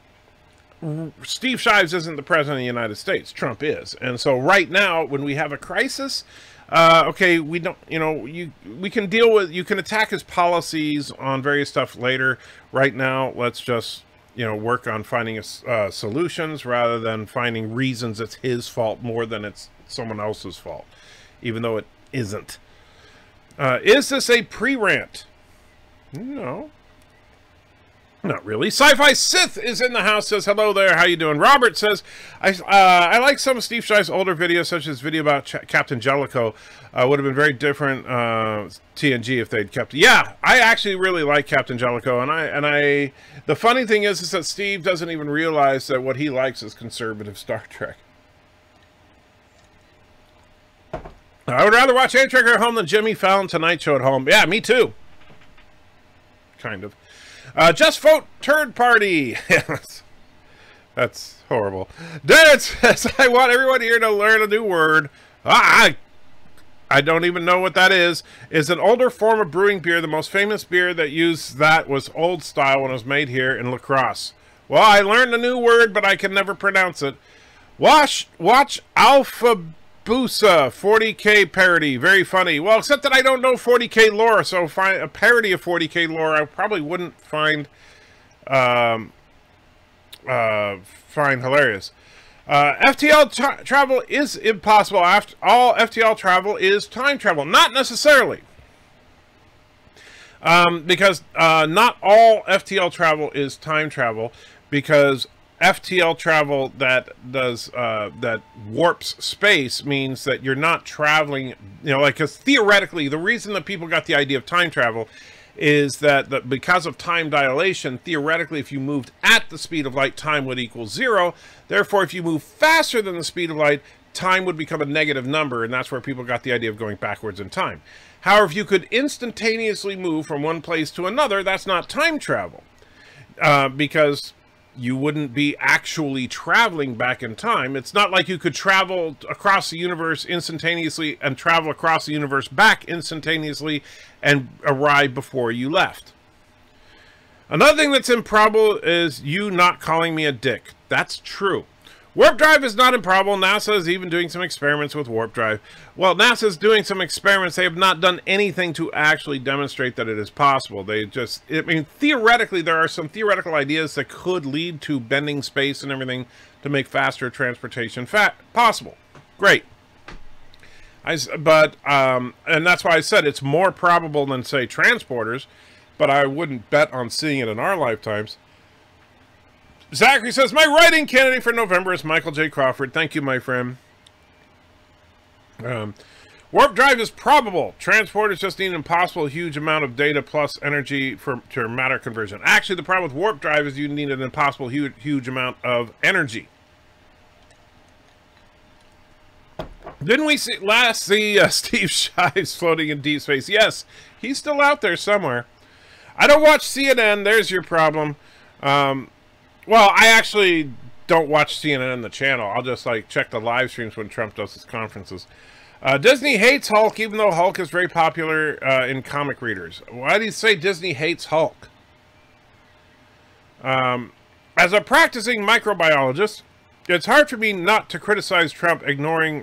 Steve Shives isn't the president of the United States. Trump is. And so right now, when we have a crisis, okay, we don't, you know, we can deal with, you can attack his policies on various stuff later. Right now, let's just, you know, work on finding solutions rather than finding reasons it's his fault more than it's someone else's fault, even though it isn't. Is this a pre-rant? No. Not really. Sci-Fi Sith is in the house, says, hello there, how you doing? Robert says, I like some of Steve Shive's older videos, such as video about Captain Jellicoe. Would have been very different TNG if they'd kept. Yeah, I actually really like Captain Jellicoe, and the funny thing is that Steve doesn't even realize that what he likes is conservative Star Trek. I would rather watch A Tracker at home than Jimmy Fallon Tonight Show at home. Yeah, me too. Kind of. Just vote turd party. That's horrible. Derek says, I want everyone here to learn a new word. I don't even know what that is. Is an older form of brewing beer. The most famous beer that used that was Old Style when it was made here in La Crosse. Well, I learned a new word, but I can never pronounce it. Watch Alphabusa 40K parody. Very funny. Well, except that I don't know 40K lore, so find a parody of 40K lore I probably wouldn't find hilarious. FTL travel is impossible. After all, FTL travel is time travel. Not necessarily. Because not all FTL travel is time travel, because FTL travel that does that warps space means that you're not traveling, you know, like, because theoretically the reason that people got the idea of time travel is that because of time dilation, theoretically if you moved at the speed of light, time would equal 0. Therefore, if you move faster than the speed of light, time would become a negative number, and that's where people got the idea of going backwards in time. However, if you could instantaneously move from one place to another, that's not time travel, because you wouldn't be actually traveling back in time. It's not like you could travel across the universe instantaneously and travel across the universe back instantaneously and arrive before you left. Another thing that's improbable is you not calling me a dick. That's true. Warp drive is not improbable. NASA is even doing some experiments with warp drive. Well, NASA's doing some experiments. They have not done anything to actually demonstrate that it is possible. They just, I mean, theoretically, there are some theoretical ideas that could lead to bending space and everything to make faster transportation possible. Great. And that's why I said it's more probable than, say, transporters, but I wouldn't bet on seeing it in our lifetimes. Zachary says, my writing candidate for November is Michael J. Crawford. Thank you, my friend. Warp drive is probable. Transporters just need an impossible huge amount of data plus energy to matter conversion. Actually, the problem with warp drive is you need an impossible huge amount of energy. Didn't we last see Steve Shives floating in deep space? Yes, he's still out there somewhere. I don't watch CNN. There's your problem. Well, I actually don't watch CNN on the channel. I'll just, like, check the live streams when Trump does his conferences. Disney hates Hulk, even though Hulk is very popular in comic readers. Why do you say Disney hates Hulk? As a practicing microbiologist, it's hard for me not to criticize Trump ignoring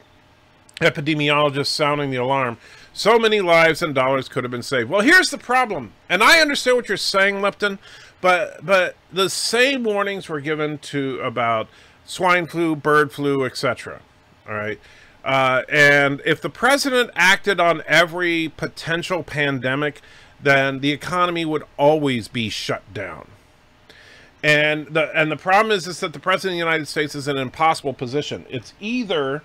epidemiologists sounding the alarm. So many lives and dollars could have been saved. Well, here's the problem. And I understand what you're saying, Lipton. But the same warnings were given to about swine flu, bird flu, etc. All right. And if the president acted on every potential pandemic, then the economy would always be shut down. And the problem is that the president of the United States is in an impossible position. It's either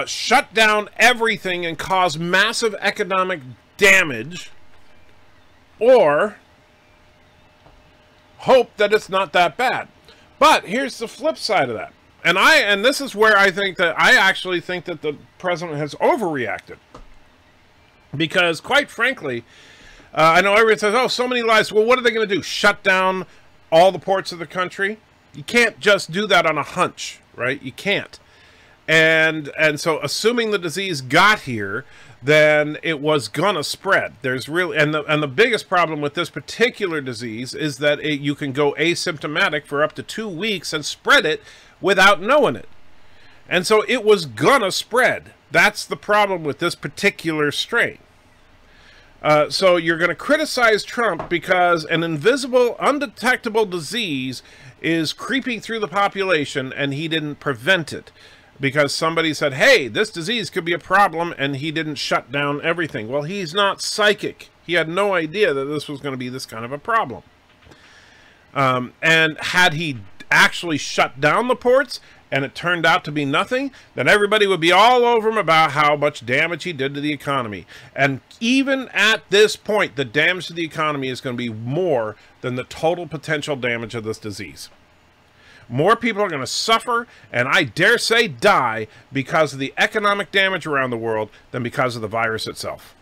shut down everything and cause massive economic damage, or hope that it's not that bad. But here's the flip side of that. And this is where I actually think that the president has overreacted. Because quite frankly, I know everyone says, oh, so many lives. Well, what are they going to do? Shut down all the ports of the country? You can't just do that on a hunch, right? You can't. And so assuming the disease got here, then it was gonna spread. There's really, and the biggest problem with this particular disease is that you can go asymptomatic for up to 2 weeks and spread it without knowing it. And so it was gonna spread. That's the problem with this particular strain. So you're going to criticize Trump because an invisible, undetectable disease is creeping through the population and he didn't prevent it. Because somebody said, hey, this disease could be a problem, and he didn't shut down everything. Well, he's not psychic. He had no idea that this was going to be this kind of a problem. And had he actually shut down the ports, and it turned out to be nothing, then everybody would be all over him about how much damage he did to the economy. And even at this point, the damage to the economy is going to be more than the total potential damage of this disease. More people are going to suffer, and I dare say die, because of the economic damage around the world than because of the virus itself.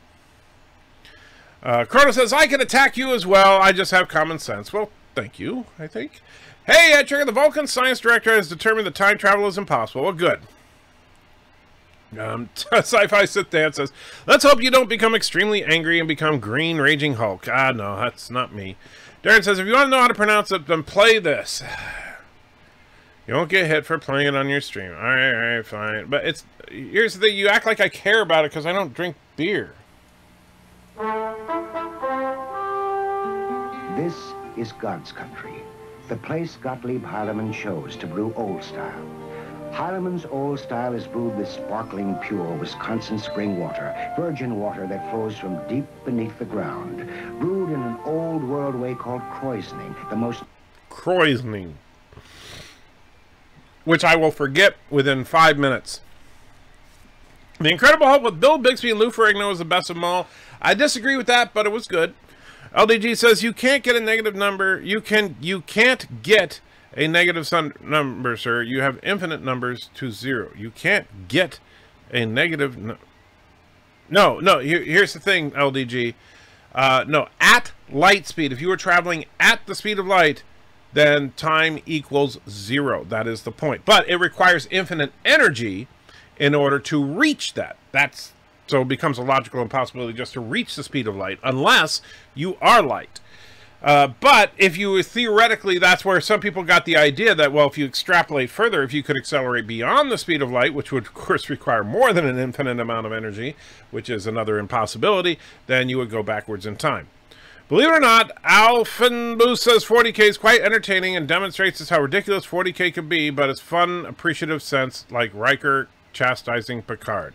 Chrono says, I can attack you as well. I just have common sense. Well, thank you, I think. Hey, Trigger, the Vulcan science director has determined that time travel is impossible. Well, good. Sci-Fi Sith Dan says, let's hope you don't become extremely angry and become Green Raging Hulk. Ah, no, that's not me. Darren says, if you want to know how to pronounce it, then play this. You won't get hit for playing it on your stream. All right, fine. But here's the thing. You act like I care about it because I don't drink beer. This is God's country. The place Gottlieb Heilemann chose to brew old style. Heileman's Old Style is brewed with sparkling, pure Wisconsin spring water, virgin water that flows from deep beneath the ground. Brewed in an old world way called Kreuznung, the most... Kreuznung. Which I will forget within 5 minutes. The Incredible Hulk with Bill Bixby and Lou Ferrigno was the best of them all. I disagree with that, but it was good. LDG says you can't get a negative number. You can't get a negative number, sir. You have infinite numbers to 0. You can't get a negative... No. Here's the thing, LDG. No, at light speed. If you were traveling at the speed of light, then time equals 0. That is the point. But it requires infinite energy in order to reach that. So it becomes a logical impossibility just to reach the speed of light unless you are light. But if you theoretically, that's where some people got the idea that, well, if you extrapolate further, if you could accelerate beyond the speed of light, which would of course require more than an infinite amount of energy, which is another impossibility, then you would go backwards in time. Believe it or not, Alphenboo says 40K is quite entertaining and demonstrates just how ridiculous 40K can be, but it's fun, appreciative sense, like Riker chastising Picard.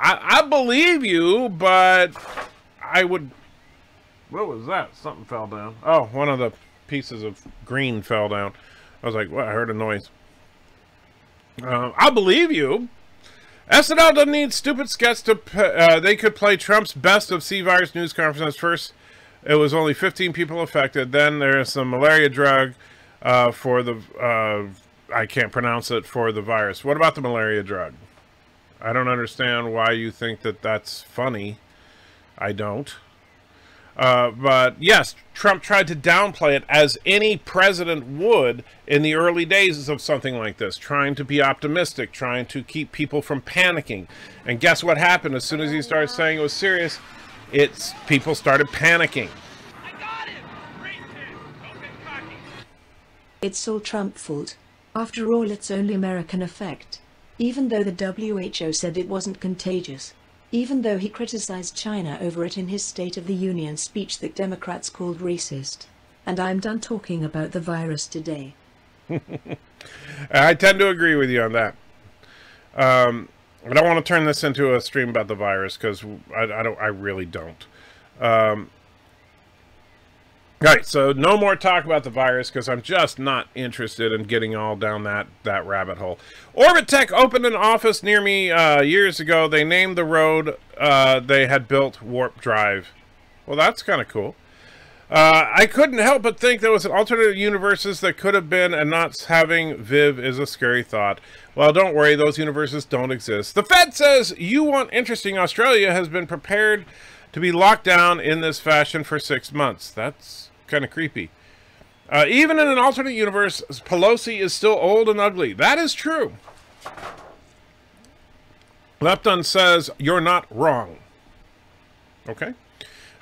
I believe you, but I would... What was that? Something fell down. Oh, one of the pieces of green fell down. I was like, what? I heard a noise. I believe you. SNL doesn't need stupid skets to... they could play Trump's best of C-Virus news conference. First, it was only 15 people affected. Then there's some malaria drug for the... I can't pronounce it, for the virus. What about the malaria drug? I don't understand why you think that that's funny. I don't. But yes, Trump tried to downplay it as any president would in the early days of something like this, trying to be optimistic, trying to keep people from panicking. And guess what happened? As soon as he started saying it was serious, people started panicking. I got him! Great hit! Don't get cocky. It's all Trump's fault. After all, it's only American effect. Even though the WHO said it wasn't contagious. Even though he criticized China over it in his State of the Union speech that Democrats called racist. And I'm done talking about the virus today. I tend to agree with you on that. I don't want to turn this into a stream about the virus because I really don't. Right, so no more talk about the virus because I'm just not interested in getting all down that rabbit hole. Orbit Tech opened an office near me years ago. They named the road they had built Warp Drive. Well, that's kind of cool. I couldn't help but think there was an alternate universes that could have been, and not having Viv is a scary thought. Well, don't worry, those universes don't exist. The Fed says you want interesting. Australia has been prepared to be locked down in this fashion for 6 months. That's kind of creepy. Even in an alternate universe, Pelosi is still old and ugly. That is true. Lepton says, you're not wrong. Okay.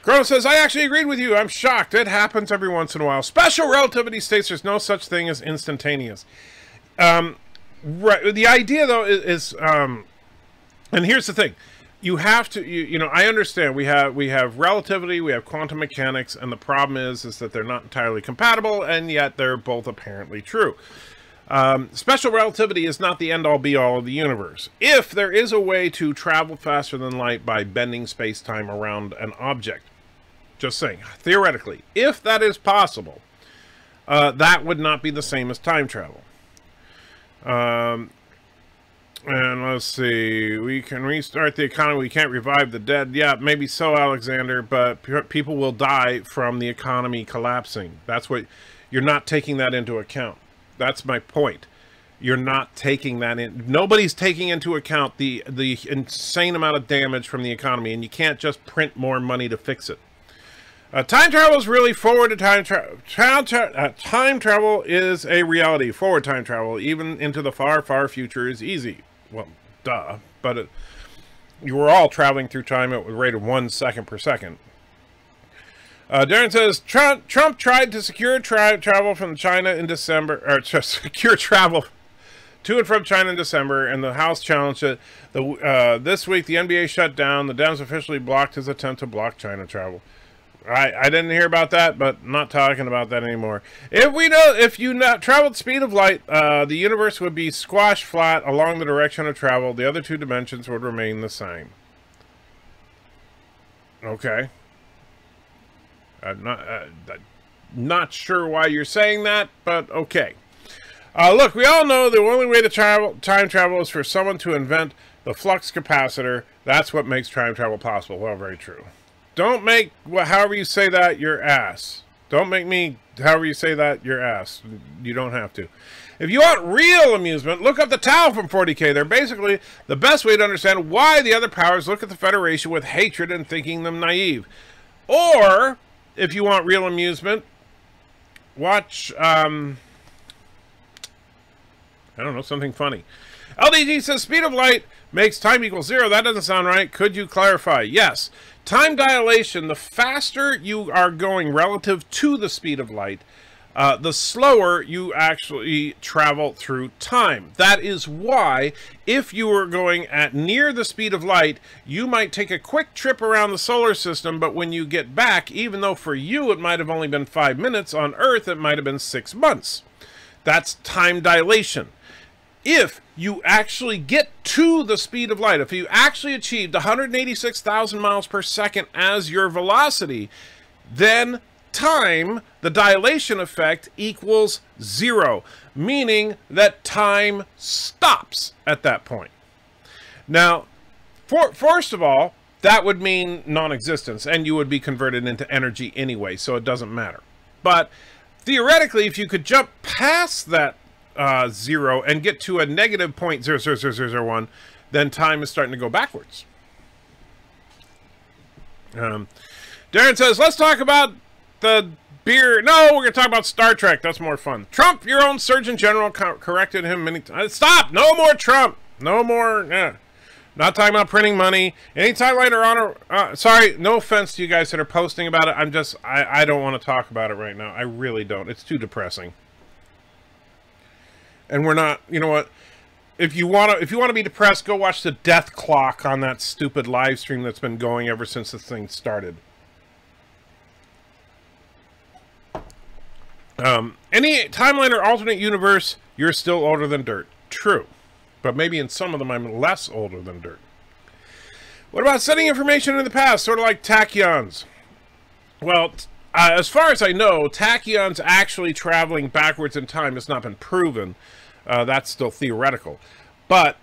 Chrono says, I actually agreed with you. I'm shocked. It happens every once in a while. Special relativity states there's no such thing as instantaneous. Right. The idea, though, is and here's the thing. You have to, you know, I understand we have relativity, we have quantum mechanics, and the problem is that they're not entirely compatible, and yet they're both apparently true. Special relativity is not the end-all be-all of the universe. If there is a way to travel faster than light by bending space-time around an object, just saying, theoretically, if that is possible, that would not be the same as time travel. And let's see, we can restart the economy, we can't revive the dead. Yeah, maybe so, Alexander, but people will die from the economy collapsing. That's what, you're not taking that into account. That's my point. You're not taking that in. Nobody's taking into account the insane amount of damage from the economy, and you can't just print more money to fix it. Time travel is really forward to time travel. Time travel is a reality. Forward time travel, even into the far, far future, is easy. Well, duh. But you were all traveling through time at a rate of 1 second per second. Darren says, Trump tried to secure travel from China in December, or secure travel to and from China in December, and the House challenged it. This week, the NBA shut down. The Dems officially blocked his attempt to block China travel. I didn't hear about that, but not talking about that anymore. If you not traveled the speed of light, the universe would be squashed flat along the direction of travel. The other two dimensions would remain the same. Okay. I'm not sure why you're saying that, but okay. Look, we all know the only way to time travel is for someone to invent the flux capacitor. That's what makes time travel possible. Well, very true. Don't make, however you say that, your ass. Don't make me, however you say that, your ass. You don't have to. If you want real amusement, look up the Tau from 40K. They're basically the best way to understand why the other powers look at the Federation with hatred and thinking them naive. Or, if you want real amusement, watch, I don't know, something funny. LDG says, speed of light makes time equal 0. That doesn't sound right. Could you clarify? Yes. Time dilation, the faster you are going relative to the speed of light, the slower you actually travel through time. That is why, if you were going at near the speed of light, you might take a quick trip around the solar system, but when you get back, even though for you it might have only been 5 minutes, on Earth it might have been 6 months. That's time dilation. If you actually get to the speed of light, if you actually achieved 186,000 miles per second as your velocity, then time, the dilation effect, equals 0, meaning that time stops at that point. Now, first of all, that would mean non-existence, and you would be converted into energy anyway, so it doesn't matter. But theoretically, if you could jump past that 0 and get to a negative 0.00001, then time is starting to go backwards. Darren says, let's talk about the beer. No, we're going to talk about Star Trek. That's more fun. Trump, your own Surgeon General, corrected him many times. Stop! No more Trump! No more... Not talking about printing money. Anytime later on... sorry, no offense to you guys that are posting about it. I don't want to talk about it right now. I really don't. It's too depressing. And we're not, you know what? If you want to be depressed, go watch the death clock on that stupid live stream that's been going ever since this thing started. Any timeline or alternate universe, you're still older than dirt. True. But maybe in some of them I'm less older than dirt. What about sending information in the past, sort of like tachyons? Well, as far as I know, tachyons actually traveling backwards in time has not been proven. That's still theoretical. But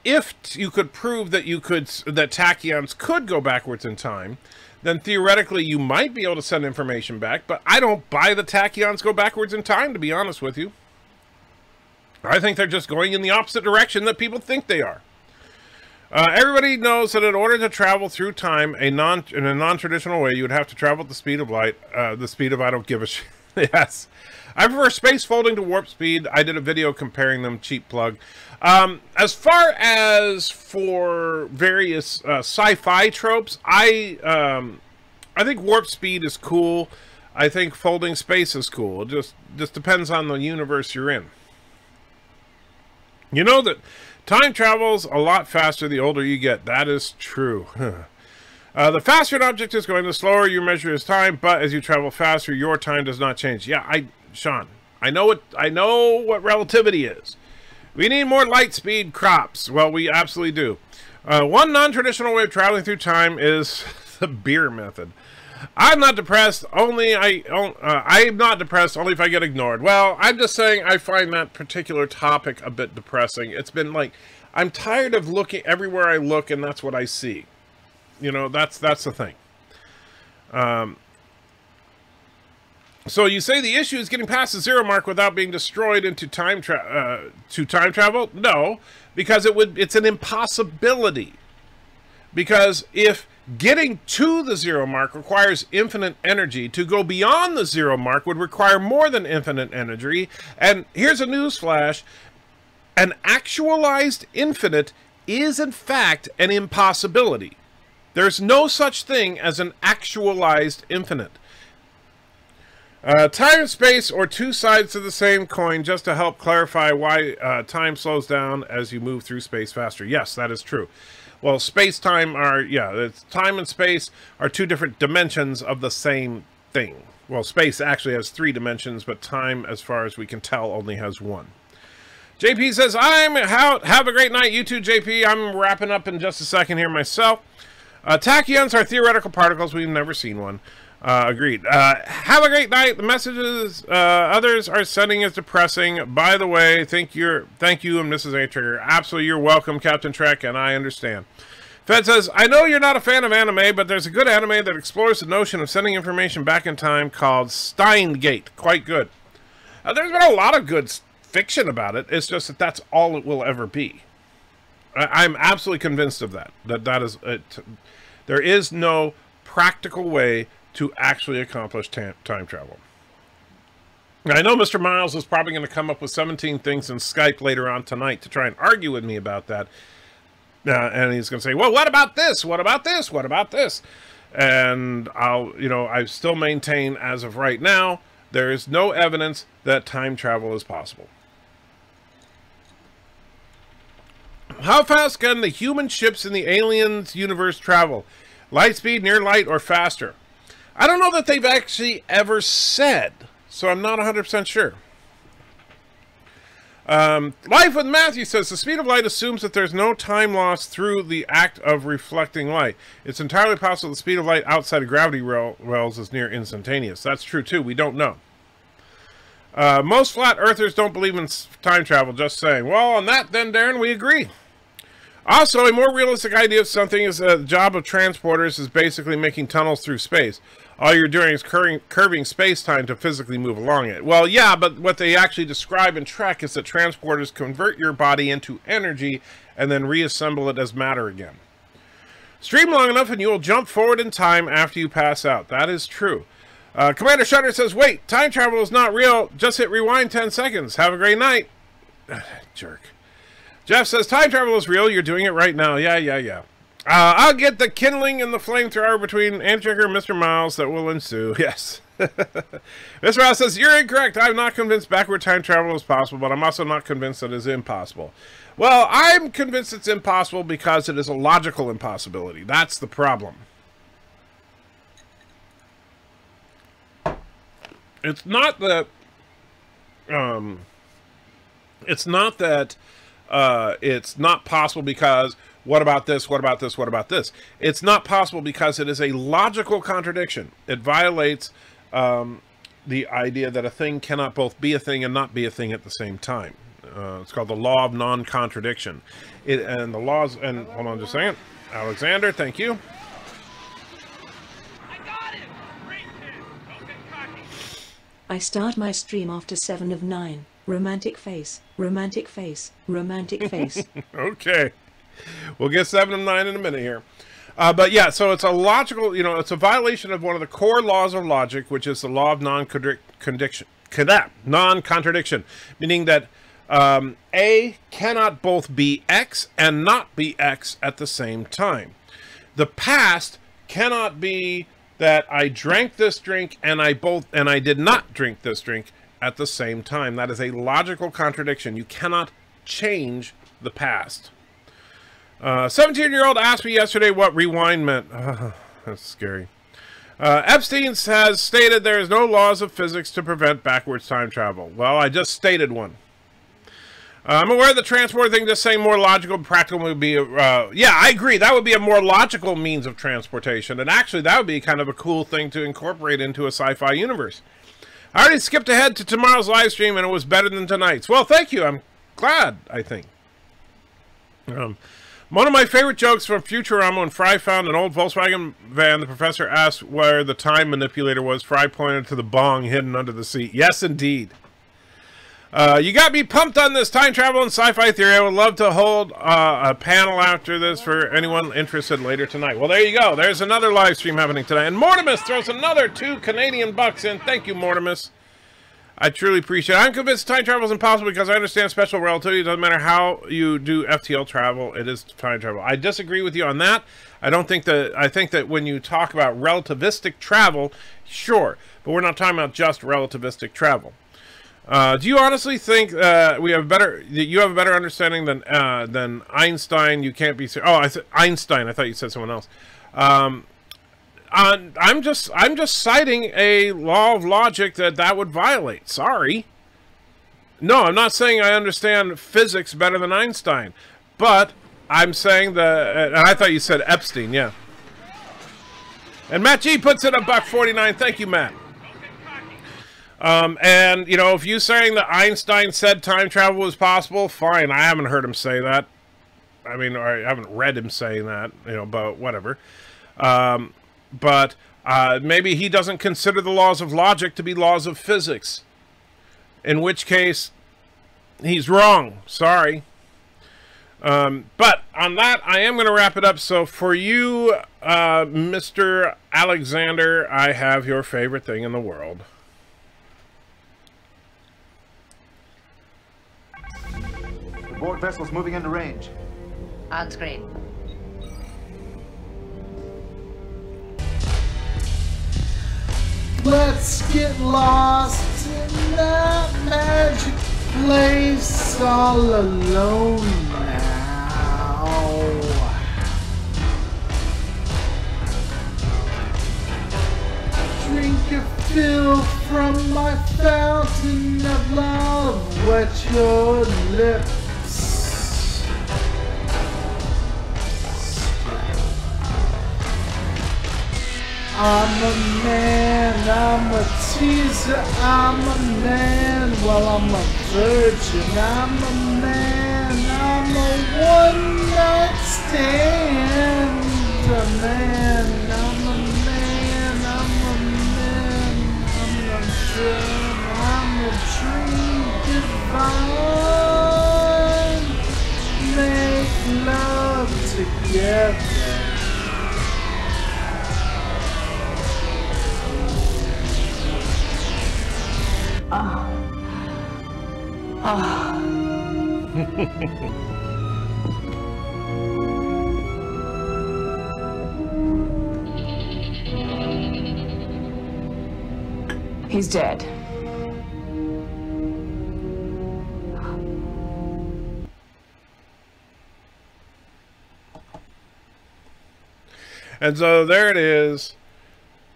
if you could prove that that tachyons could go backwards in time, then theoretically you might be able to send information back. But I don't buy the tachyons go backwards in time, to be honest with you. I think they're just going in the opposite direction that people think they are. Everybody knows that in order to travel through time in a non-traditional way, you would have to travel at the speed of light. The speed of I don't give a shit. Yes. I prefer space folding to warp speed. I did a video comparing them. Cheap plug. As far as for various sci-fi tropes, I think warp speed is cool. I think folding space is cool. It just depends on the universe you're in. You know that time travels a lot faster the older you get. That is true. The faster an object is going, the slower you measure its time, but as you travel faster, your time does not change. Yeah, Sean, I know what relativity is. We need more light speed crops. Well, we absolutely do. One non-traditional way of traveling through time is the beer method. I'm not depressed. I'm not depressed only if I get ignored. Well, I'm just saying I find that particular topic a bit depressing. It's been like, I'm tired of looking everywhere I look, and that's what I see. You know, that's the thing. So you say the issue is getting past the 0 mark without being destroyed into time travel? No, because it's an impossibility. Because if getting to the 0 mark requires infinite energy, to go beyond the 0 mark would require more than infinite energy. And here's a news flash. An actualized infinite is in fact an impossibility. There's no such thing as an actualized infinite. Time and space are two sides of the same coin, just to help clarify why time slows down as you move through space faster. Yes, that is true. Well, space-time are, yeah, it's time and space are two different dimensions of the same thing. Well, space actually has 3 dimensions, but time, as far as we can tell, only has 1. JP says, have a great night, you too, JP. I'm wrapping up in just a second here myself. Tachyons are theoretical particles. We've never seen one. Agreed. Have a great night. The messages others are sending is depressing. By the way, thank you and Mrs. A. Trigger. Absolutely, you're welcome, Captain Trek, and I understand. Fed says, I know you're not a fan of anime, but there's a good anime that explores the notion of sending information back in time called Steingate. Quite good. There's been a lot of good fiction about it. It's just that that's all it will ever be. I'm absolutely convinced of that. That is it. There is no practical way to actually accomplish time travel. Now, I know Mr. Miles is probably going to come up with 17 things in Skype later on tonight to try and argue with me about that. And he's going to say, well, what about this? What about this? What about this? And I still maintain, as of right now, there is no evidence that time travel is possible. How fast can the human ships in the aliens universe travel? Light speed, near light, or faster? I don't know that they've actually ever said, so I'm not 100% sure. Life with Matthew says, the speed of light assumes that there's no time loss through the act of reflecting light. It's entirely possible the speed of light outside of gravity wells is near instantaneous. That's true, too. We don't know. Most flat earthers don't believe in time travel, just saying. Well, on that, then, Darren, we agree. Also, a more realistic idea of something is the job of transporters is basically making tunnels through space. All you're doing is curving space-time to physically move along it. Well, yeah, but what they actually describe in Trek is that transporters convert your body into energy and then reassemble it as matter again. Stream long enough and you will jump forward in time after you pass out. That is true. Commander Shutter says, wait, time travel is not real. Just hit rewind 10 seconds. Have a great night. Jerk. Jeff says, time travel is real. You're doing it right now. Yeah. I'll get the kindling and the flamethrower between Antchecker and Mr. Miles that will ensue. Yes. Mr. Miles says, you're incorrect. I'm not convinced backward time travel is possible, but I'm also not convinced that it is impossible. Well, I'm convinced it's impossible because it is a logical impossibility. That's the problem. It's not that it's not possible because what about this, what about this, what about this? It's not possible because it is a logical contradiction. It violates the idea that a thing cannot both be a thing and not be a thing at the same time. It's called the law of non-contradiction. And the laws, and hold on just a second. Alexander, thank you. I start my stream after 7 of 9. Romantic face, romantic face, romantic face. Okay. We'll get 7 of 9 in a minute here. But yeah, so it's a logical, it's a violation of one of the core laws of logic, which is the law of non-contradiction, meaning that A cannot both be X and not be X at the same time. The past cannot be that I drank this drink and I did not drink this drink at the same time. That is a logical contradiction. You cannot change the past. 17-year-old asked me yesterday what rewind meant. That's scary. Epstein has stated there is no laws of physics to prevent backwards time travel. Well, I just stated one. I'm aware of the transport thing, just saying more logical and practical would be, yeah, I agree. That would be a more logical means of transportation. And actually, that would be kind of a cool thing to incorporate into a sci-fi universe. I already skipped ahead to tomorrow's live stream, and it was better than tonight's. Well, thank you. I'm glad, I think. One of my favorite jokes from Futurama, when Fry found an old Volkswagen van, the professor asked where the time manipulator was. Fry pointed to the bong hidden under the seat. Yes, indeed. You got me pumped on this time travel and sci-fi theory. I would love to hold a panel after this for anyone interested later tonight. Well, there you go. There's another live stream happening tonight. And Mortimus throws another 2 Canadian bucks in. Thank you, Mortimus. I truly appreciate it. I'm convinced time travel is impossible because I understand special relativity. It doesn't matter how you do FTL travel. It is time travel. I disagree with you on that. I think that when you talk about relativistic travel, sure. But we're not talking about just relativistic travel. Do you honestly think you have a better understanding than Einstein? You can't be. Oh, I said Einstein. I thought you said someone else. I'm just citing a law of logic that would violate. Sorry. No, I'm not saying I understand physics better than Einstein, but I'm saying and I thought you said Epstein. Yeah. And Matt G puts in $1.49. Thank you, Matt. And, you know, if you're saying that Einstein said time travel was possible, fine. I haven't heard him say that. I mean, or I haven't read him saying that, you know, but whatever. But maybe he doesn't consider the laws of logic to be laws of physics. In which case, he's wrong. Sorry. But on that, I am going to wrap it up. So for you, Mr. Alexander, I have your favorite thing in the world. The board vessel's moving into range. On screen. Let's get lost in that magic place all alone now. Drink your fill from my fountain of love, wet your lips. I'm a man, I'm a teaser, I'm a man, well I'm a virgin, I'm a man, I'm a one-night stand, a man, I'm a man, I'm a man, I'm a dream, I'm a dream divine, make love together. He's dead. And so there it is.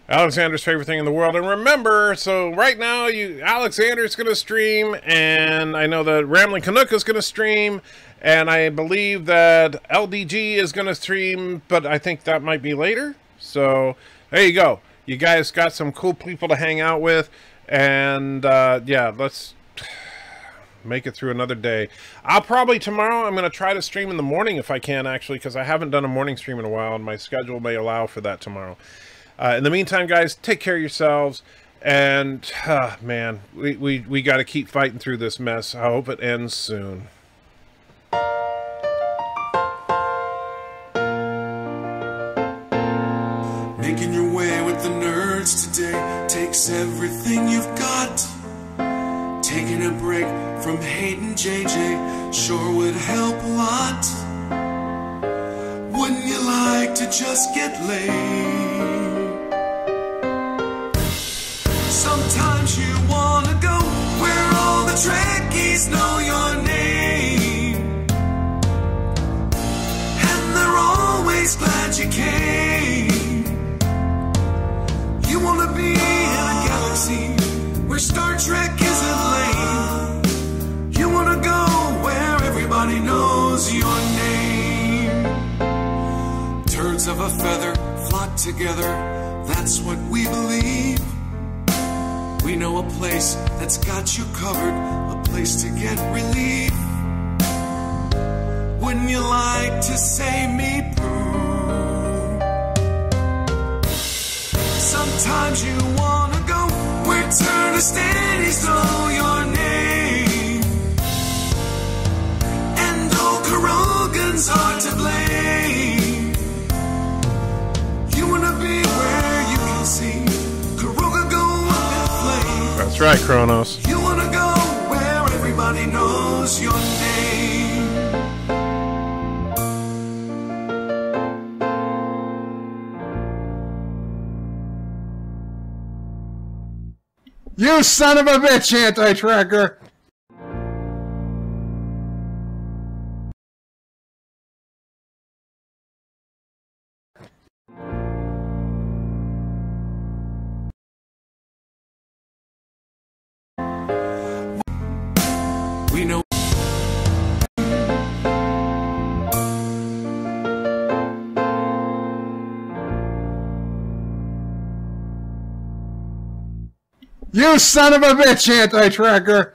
Alexander's favorite thing in the world. And remember, so right now, Alexander's going to stream, and I know that Rambling Canuck is going to stream, and I believe that LDG is going to stream, but I think that might be later. So there you go. You guys got some cool people to hang out with, and yeah, let's make it through another day. I'll probably tomorrow, I'm going to try to stream in the morning if I can, actually, because I haven't done a morning stream in a while, and my schedule may allow for that tomorrow. In the meantime, guys, take care of yourselves, and man, we got to keep fighting through this mess. I hope it ends soon. Making your way with the nerds today takes everything you've got. Taking a break from hating JJ sure would help a lot. Wouldn't you like to just get laid? Sometimes you wanna go where all the Trekkies know your name, and they're always glad you came. You wanna be in a galaxy where Star Trek isn't lame. You wanna go where everybody knows your name. Turds of a feather flock together, that's what we believe. We know a place that's got you covered, a place to get relief. Wouldn't you like to say me poo? Sometimes you wanna go where Turnistannies know your name, and old Kurogans are to blame. You wanna be where you can see Kuroga go up in flames. That's right, Kronos. You wanna go where everybody knows your name. You son of a bitch, anti-tracker! We know. You son of a bitch, anti-tracker!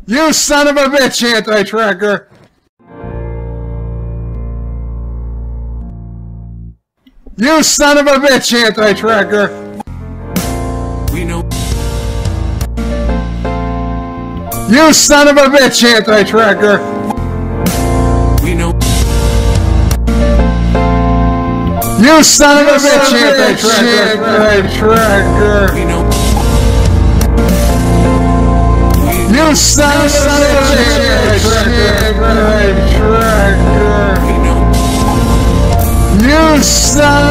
You son of a bitch, anti-tracker! You son of a bitch, anti-tracker! We know. You son of a bitch, anti-tracker! We know. You son of a bitch, anti-tracker! We know. You son of a bitch, anti-tracker! We know. You son